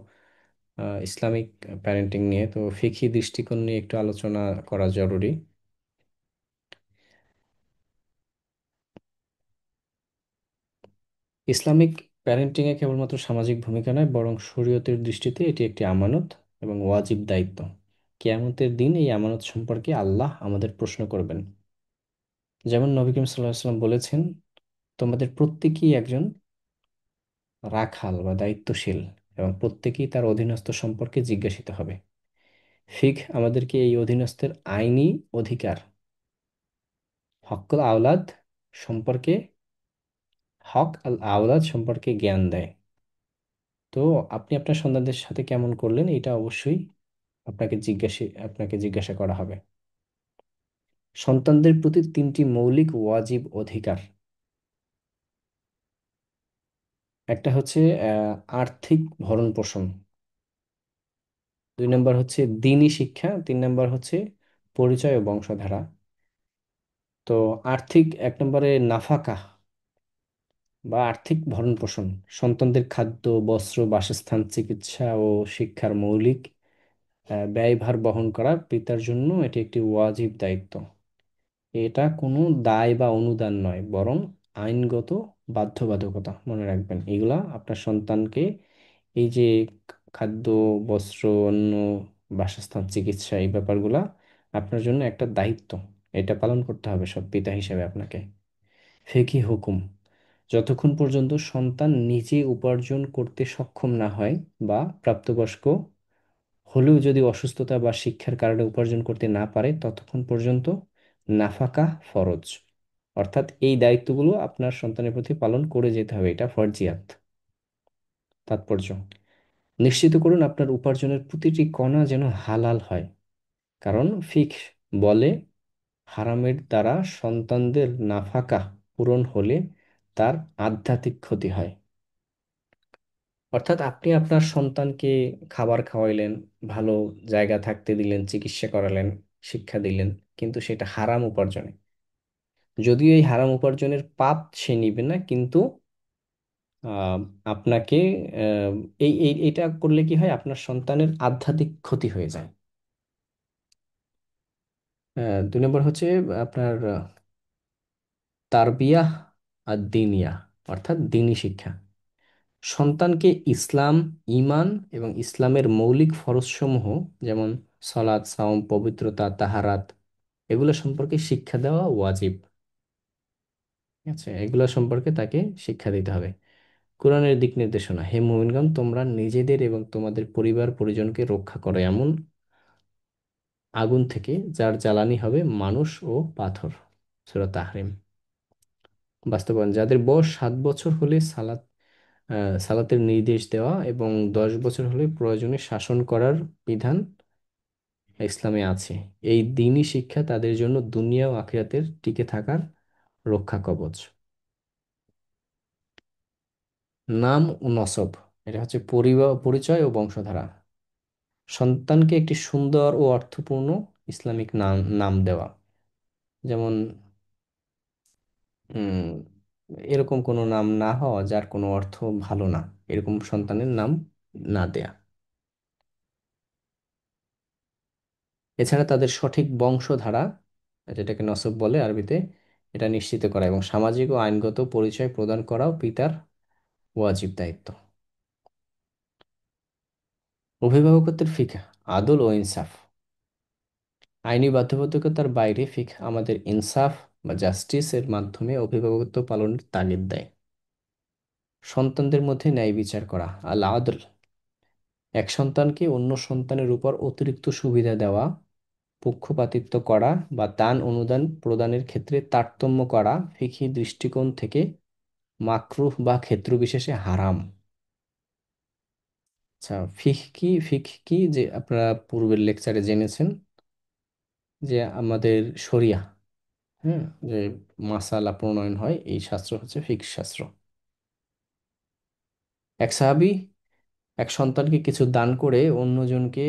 ইসলামিক প্যারেন্টিং নিয়ে, তো ফিকহি দৃষ্টিকোণ নিয়ে একটু আলোচনা করা জরুরি। ইসলামিক প্যারেন্টিংয়ে কেবলমাত্র সামাজিক ভূমিকা নয়, বরং শরীয়তের দৃষ্টিতে এটি একটি আমানত এবং ওয়াজিব দায়িত্ব। কিয়ামতের দিন এই আমানত সম্পর্কে আল্লাহ আমাদের প্রশ্ন করবেন। যেমন নবী করিম সাল্লাল্লাহু আলাইহি ওয়াসাল্লাম বলেছেন, তোমাদের প্রত্যেকেই একজন রাখাল বা দায়িত্বশীল, এবং প্রত্যেকেই তার অধীনস্থ সম্পর্কে জিজ্ঞাসিত হবে। আমাদেরকে এই অধীনস্থের আইনি অধিকার, হক্কুল আওলাদ সম্পর্কে, হক আল আওলাদ সম্পর্কে জ্ঞান দেয়। তো আপনি আপনার সন্তানদের সাথে কেমন করলেন, এটা অবশ্যই আপনাকে জিজ্ঞাসা করা হবে। সন্তানদের প্রতি 3টি মৌলিক ওয়াজিব অধিকার। একটা হচ্ছে আর্থিক ভরণ পোষণ, 2 নম্বর হচ্ছে দিনী শিক্ষা, 3 নম্বর হচ্ছে পরিচয় ও বংশধারা। তো আর্থিক, 1 নম্বরে নাফাকা বা আর্থিক ভরণ পোষণ। সন্তানদের খাদ্য, বস্ত্র, বাসস্থান, চিকিৎসা ও শিক্ষার মৌলিক ব্যয়ভার বহন করা পিতার জন্য এটি একটি ওয়াজিব দায়িত্ব। এটা কোনো দায় বা অনুদান নয়, বরং আইনগত বাধ্যবাধকতা। মনে রাখবেন, এগুলা আপনার সন্তানকে, এই যে খাদ্য, বস্ত্র, অন্ন, বাসস্থান, চিকিৎসা, এই ব্যাপারগুলা আপনার জন্য একটা দায়িত্ব। এটা পালন করতে হবে সব পিতা হিসেবে আপনাকে। ফিকহি হুকুম, যতক্ষণ পর্যন্ত সন্তান নিজে উপার্জন করতে সক্ষম না হয় বা প্রাপ্তবয়স্ক হলেও যদি অসুস্থতা বা শিক্ষার কারণে উপার্জন করতে না পারে, ততক্ষণ পর্যন্ত নাফাকা ফরজ। অর্থাৎ এই দায়িত্বগুলো আপনার সন্তানের প্রতি পালন করে যেতে হবে, এটা ফরজিয়াত। তাৎপর্য, নিশ্চিত করুন আপনার উপার্জনের প্রতিটি কণা যেন হালাল হয়। কারণ বলে হারামের দ্বারা সন্তানদের নাফাকা পূরণ হলে তার আধ্যাত্মিক ক্ষতি হয়। অর্থাৎ আপনি আপনার সন্তানকে খাবার খাওয়াইলেন, ভালো জায়গা থাকতে দিলেন, চিকিৎসা করালেন, শিক্ষা দিলেন, কিন্তু সেটা হারাম উপার্জনে। যদিও এই হারাম উপার্জনের পাপ সে নিবে না, কিন্তু আহ, আপনাকে আহ, এইটা করলে কি হয়, আপনার সন্তানের আধ্যাত্মিক ক্ষতি হয়ে যায়। 2 নম্বর হচ্ছে আপনার তারবিয়াহ আর দিনিয়া, অর্থাৎ দিনী শিক্ষা। সন্তানকে ইসলাম, ঈমান এবং ইসলামের মৌলিক ফরজসমূহ, যেমন সালাত, সাওম, পবিত্রতা, তাহারাত, এগুলো সম্পর্কে শিক্ষা দেওয়া ওয়াজিব। ঠিক আছে, এগুলো সম্পর্কে তাকে শিক্ষা দিতে হবে। কোরআনের দিক নির্দেশনা: হে মুমিনগণ, তোমরা নিজেদের এবং তোমাদের পরিবার পরিজনকে রক্ষা করো এমন আগুন থেকে যার জ্বালানি হবে মানুষ ও পাথর। সূরা তাহরিম। বাস্তবায়ন: যাদের বয়স 7 বছর হলে সালাতের নির্দেশ দেওয়া এবং 10 বছর হলে প্রয়োজনে শাসন করার বিধান ইসলামে আছে। এই দ্বীনি শিক্ষা তাদের জন্য দুনিয়া ও আখিরাতের টিকে থাকার রক্ষা কবচ। নাম ও নসব, এটা হচ্ছে পরিচয় ও বংশধারা। সন্তানকে একটি সুন্দর ও অর্থপূর্ণ ইসলামিক নাম নাম দেওয়া, যেমন উম, এরকম কোনো নাম না হওয়া যার কোনো অর্থ ভালো না, এরকম সন্তানের নাম না দেয়া। এছাড়া তাদের সঠিক বংশধারা, যেটাকে নসব বলে আরবিতে, এটা নিশ্চিত করা এবং সামাজিক ও আইনগত পরিচয় প্রদান করাও পিতার ওয়াজিব দায়িত্ব। অভিভাবকত্বের ফিকহ: আদল ও ইনসাফ। আইনি বাধ্যবাধকতার বাইরে ফিকহ আমাদের ইনসাফ বা জাস্টিস এর মাধ্যমে অভিভাবকত্ব পালনের তাগিদ দেয়। সন্তানদের মধ্যে ন্যায় বিচার করা, আল আদল: এক সন্তানকে অন্য সন্তানের উপর অতিরিক্ত সুবিধা দেওয়া, পক্ষপাতিত্ব করা বা দান অনুদান প্রদানের ক্ষেত্রে তারতম্য করা ফিকহি দৃষ্টিকোণ থেকে মাকরুহ বা ক্ষেত্রবিশেষে হারাম। আচ্ছা, ফিকহ কি যে আপনারা পূর্বের লেকচারে জেনেছেন, যে আমাদের শরিয়া, হ্যাঁ, যে মাসালা প্রণয়ন হয়, এই শাস্ত্র হচ্ছে ফিকহ শাস্ত্র। এক সাহাবী এক সন্তানকে কিছু দান করে অন্যজনকে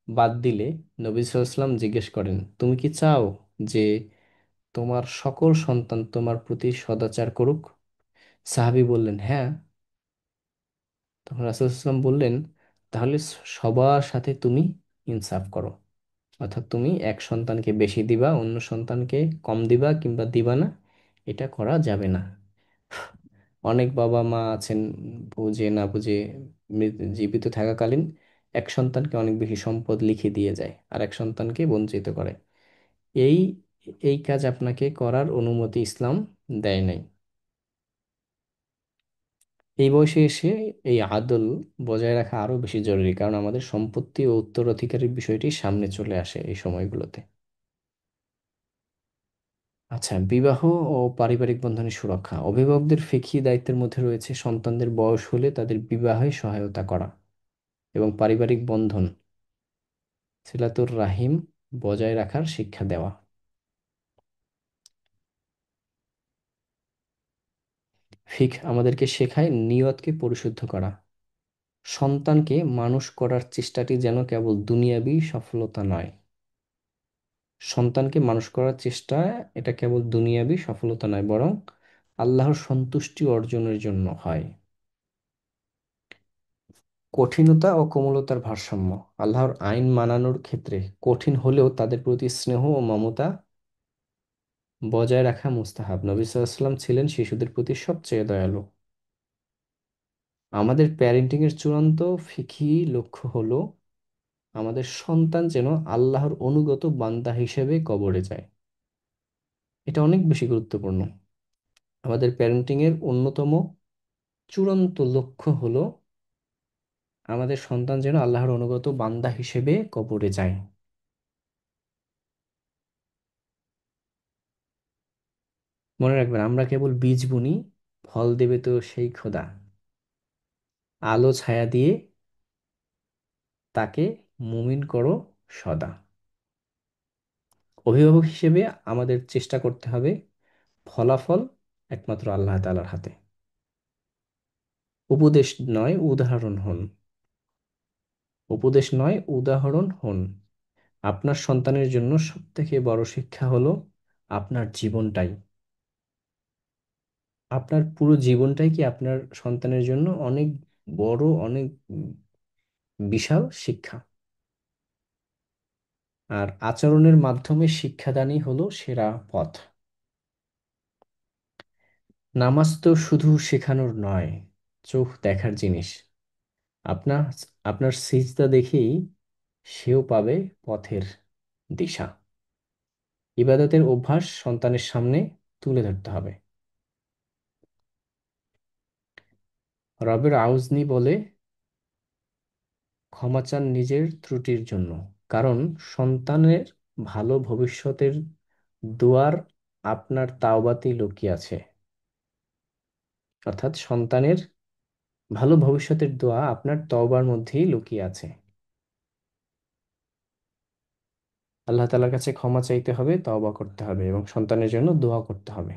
বাদ দিলে নবী সাল্লাল্লাহু আলাইহি ওয়াসাল্লাম জিজ্ঞেস করেন, তুমি কি চাও যে তোমার সকল সন্তান তোমার প্রতি সদাচার করুক? সাহাবী বললেন, হ্যাঁ। তখন রাসূল সাল্লাল্লাহু আলাইহি ওয়াসাল্লাম বললেন, তাহলে সবার সাথে তুমি ইনসাফ করো। অর্থাৎ তুমি এক সন্তানকে বেশি দিবা, অন্য সন্তানকে কম দিবা কিংবা দিবা না, এটা করা যাবে না। অনেক বাবা মা আছেন, বুঝে না বুঝে জীবিত থাকাকালীন এক সন্তানকে অনেক বেশি সম্পদ লিখে দিয়ে যায় আর এক সন্তানকে বঞ্চিত করে। এই এই কাজ আপনাকে করার অনুমতি ইসলাম দেয় নাই। এই বয়সে এসে এই আদল বজায় রাখা আরো বেশি জরুরি, কারণ আমাদের সম্পত্তি ও উত্তরাধিকারের বিষয়টি সামনে চলে আসে এই সময়গুলোতে। আচ্ছা, বিবাহ ও পারিবারিক বন্ধনের সুরক্ষা: অভিভাবকদের ফিকহি দায়িত্বের মধ্যে রয়েছে সন্তানদের বয়স হলে তাদের বিবাহে সহায়তা করা এবং পারিবারিক বন্ধন, সিলাতুর রাহিম বজায় রাখার শিক্ষা দেওয়া। আমাদেরকে শেখায় নিয়তকে পরিশুদ্ধ করা। সন্তানকে মানুষ করার চেষ্টাটি যেন কেবল দুনিয়াবি সফলতা নয়। সন্তানকে মানুষ করার চেষ্টা, এটা কেবল দুনিয়াবি সফলতা নয়, বরং আল্লাহর সন্তুষ্টি অর্জনের জন্য হয়। কঠিনতা ও কোমলতার ভারসাম্য: আল্লাহর আইন মানানোর ক্ষেত্রে কঠিন হলেও তাদের প্রতি স্নেহ ও মমতা বজায় রাখা মুস্তাহাব। নবী সাল্লাল্লাহু আলাইহি ওয়াসাল্লাম ছিলেন শিশুদের প্রতি সবচেয়ে দয়ালু। আমাদের প্যারেন্টিং এর চূড়ান্ত ফিকহি লক্ষ্য হলো আমাদের সন্তান যেন আল্লাহর অনুগত বান্দা হিসেবে কবরে যায়। এটা অনেক বেশি গুরুত্বপূর্ণ। আমাদের প্যারেন্টিং এর অন্যতম চূড়ান্ত লক্ষ্য হলো আমাদের সন্তান যেন আল্লাহর অনুগত বান্দা হিসেবে কবরে যায়। মনে রাখবেন, আমরা কেবল বীজ বুনি, ফল দেবে তো সেই খোদা। আলো ছায়া দিয়ে তাকে মুমিন করো সদা। অভিভাবক হিসেবে আমাদের চেষ্টা করতে হবে, ফলাফল একমাত্র আল্লাহ তাআলার হাতে। উপদেশ নয় উদাহরণ হন। উপদেশ নয় উদাহরণ হন। আপনার সন্তানের জন্য সবথেকে বড় শিক্ষা হলো আপনার জীবনটাই। আপনার পুরো জীবনটাই কি আপনার সন্তানের জন্য অনেক বড়, অনেক বিশাল শিক্ষা। আর আচরণের মাধ্যমে শিক্ষাদানই হলো সেরা পথ। নামাজ তো শুধু শেখানোর নয়, চোখ দেখার জিনিস। আপনার আপনার সিজদা দেখেই সেও পাবে পথের দিশা। ইবাদতের অভ্যাস সন্তানের সামনে তুলে ধরতে হবে। রবের আউজনি বলে, ক্ষমা চান নিজের ত্রুটির জন্য, কারণ সন্তানের ভালো ভবিষ্যতের দুয়ার আপনার তাওবাতেই লুকিয়ে আছে। অর্থাৎ সন্তানের ভালো ভবিষ্যতের দোয়া আপনার তওবার মধ্যেই লুকিয়ে আছে। আল্লাহ তাআলার কাছে ক্ষমা চাইতে হবে, তওবা করতে হবে এবং সন্তানের জন্য দোয়া করতে হবে।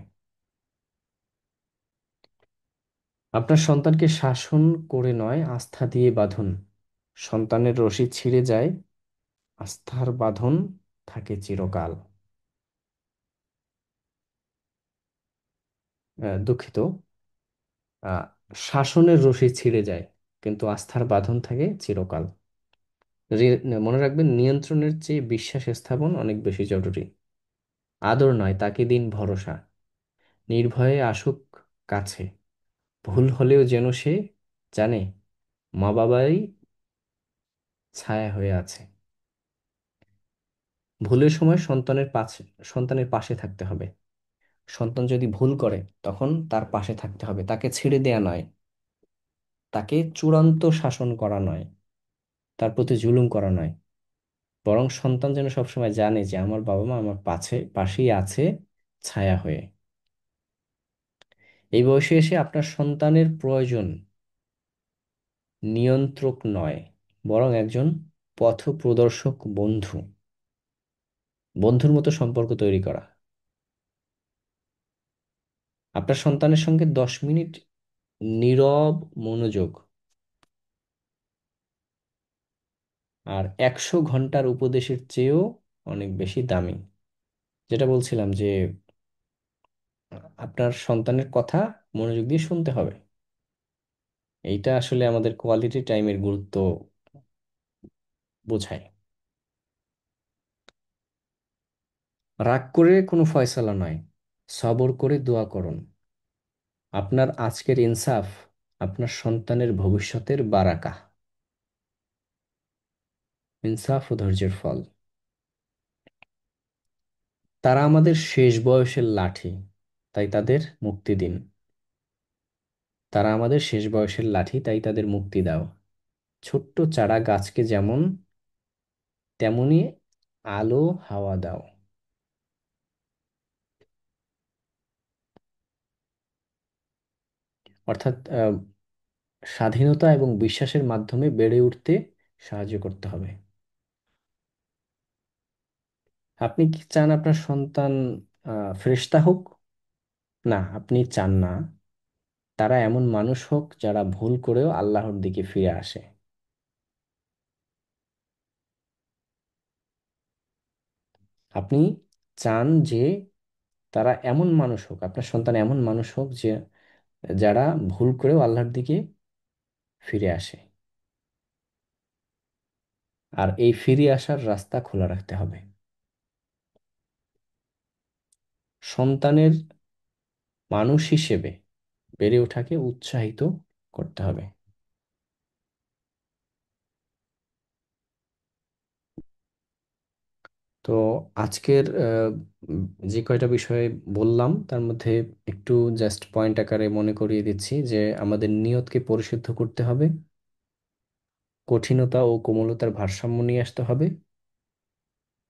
আপনার সন্তানকে শাসন করে নয়, আস্থা দিয়ে বাঁধুন। সন্তানের রশি ছিঁড়ে যায়, আস্থার বাঁধন থাকে চিরকাল। দুঃখিত, আহ, শাসনের রশি ছিঁড়ে যায় কিন্তু আস্থার বাঁধন থাকে চিরকাল। মনে রাখবেন, নিয়ন্ত্রণের চেয়ে বিশ্বাস স্থাপন অনেক বেশি জরুরি। আদর নয়, তাকে দিন ভরসা। নির্ভয়ে আসুক কাছে, ভুল হলেও যেন সে জানে মা বাবাই ছায়া হয়ে আছে। ভুলের সময় সন্তানের পাশে থাকতে হবে। সন্তান যদি ভুল করে তখন তার পাশে থাকতে হবে, তাকে ছেড়ে দেয়া নয়, তাকে চূড়ান্ত শাসন করা নয়, তার প্রতি জুলুম করা নয়। বরং সন্তান যেন সবসময় জানে যে আমার বাবা মা আমার পাশেই আছে, ছায়া হয়ে। এই বয়সে এসে আপনার সন্তানের প্রয়োজন নিয়ন্ত্রক নয়, বরং একজন পথপ্রদর্শক বন্ধু। বন্ধুর মতো সম্পর্ক তৈরি করা। আপনার সন্তানের সঙ্গে 10 মিনিট নীরব মনোযোগ আর 100 ঘন্টার উপদেশের চেয়েও অনেক বেশি দামি। যেটা বলছিলাম যে আপনার সন্তানের কথা মনোযোগ দিয়ে শুনতে হবে। এইটা আসলে আমাদের কোয়ালিটি টাইমের গুরুত্ব বোঝায়। রাগ করে কোনো ফয়সালা নয়, সবর করে দোয়া করুন। আপনার আজকের ইনসাফ আপনার সন্তানের ভবিষ্যতের বারাকা। ইনসাফ ও ধৈর্যের ফল। তারা আমাদের শেষ বয়সের লাঠি, তাই তাদের মুক্তি দিন। তারা আমাদের শেষ বয়সের লাঠি, তাই তাদের মুক্তি দাও। ছোট্ট চারা গাছকে যেমন তেমনি আলো হাওয়া দাও। অর্থাৎ স্বাধীনতা এবং বিশ্বাসের মাধ্যমে বেড়ে উঠতে সাহায্য করতে হবে। আপনি কি চান আপনার সন্তান ফেরেশতা হোক? না, আপনি চান না তারা এমন মানুষ হোক যারা ভুল করেও আল্লাহর দিকে ফিরে আসে। আপনি চান যে তারা এমন মানুষ হোক, আপনার সন্তান এমন মানুষ হোক যে যারা ভুল করেও আল্লাহর দিকে ফিরে আসে। আর এই ফিরে আসার রাস্তা খোলা রাখতে হবে। সন্তানের মানুষ হিসেবে বেড়ে ওঠাকে উৎসাহিত করতে হবে। তো আজকের যে কয়টা বিষয় বললাম তার মধ্যে একটু জাস্ট পয়েন্ট আকারে মনে করিয়ে দিচ্ছি যে আমাদের নিয়তকে পরিশুদ্ধ করতে হবে, কঠিনতা ও কোমলতার ভারসাম্য নিয়ে আসতে হবে,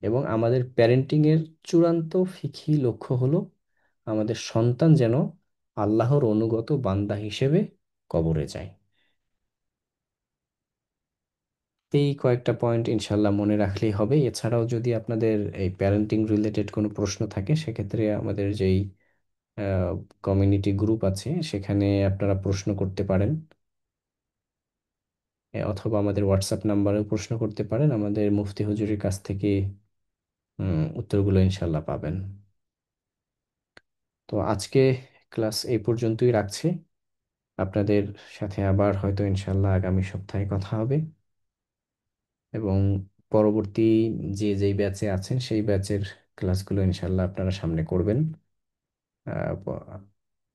এবং আমাদের প্যারেন্টিং এর চূড়ান্ত ফিকহি লক্ষ্য হলো আমাদের সন্তান যেন আল্লাহর অনুগত বান্দা হিসেবে কবরে যায়। এই কয়েকটা পয়েন্ট ইনশাল্লাহ মনে রাখলেই হবে। এছাড়াও যদি আপনাদের এই প্যারেন্টিং রিলেটেড কোনো প্রশ্ন থাকে, সেক্ষেত্রে আমাদের যেই কমিউনিটি গ্রুপ আছে সেখানে আপনারা প্রশ্ন করতে পারেন, অথবা আমাদের হোয়াটসঅ্যাপ নাম্বারেও প্রশ্ন করতে পারেন। আমাদের মুফতি হুজুরের কাছ থেকে উত্তরগুলো ইনশাল্লাহ পাবেন। তো আজকে ক্লাস এই পর্যন্তই রাখছি। আপনাদের সাথে আবার হয়তো ইনশাল্লাহ আগামী সপ্তাহে কথা হবে, এবং পরবর্তী যে যেই ব্যাচে আছেন সেই ব্যাচের ক্লাসগুলো ইনশাল্লাহ আপনারা সামনে করবেন।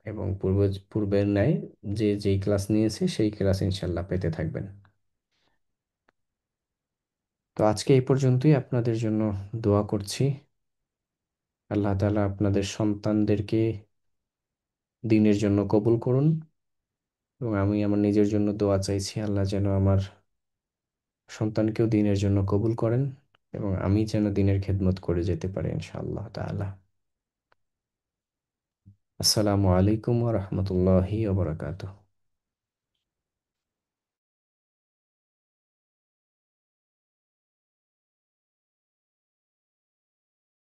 এবং পূর্বের ন্যায় যে যেই ক্লাস নিয়েছে সেই ক্লাস ইনশাল্লাহ পেতে থাকবেন। তো আজকে এই পর্যন্তই, আপনাদের জন্য দোয়া করছি। আল্লাহ তাআলা আপনাদের সন্তানদেরকে দ্বীনের জন্য কবুল করুন, এবং আমি আমার নিজের জন্য দোয়া চাইছি, আল্লাহ যেন আমার সন্তানকেও দ্বীনের জন্য কবুল করেন, এবং আমি যেন দ্বীনের খেদমত করে যেতে পারি ইনশাআল্লাহ তাআলা। আসসালামু আলাইকুম ওয়া রাহমাতুল্লাহি ওয়া বারাকাতুহু।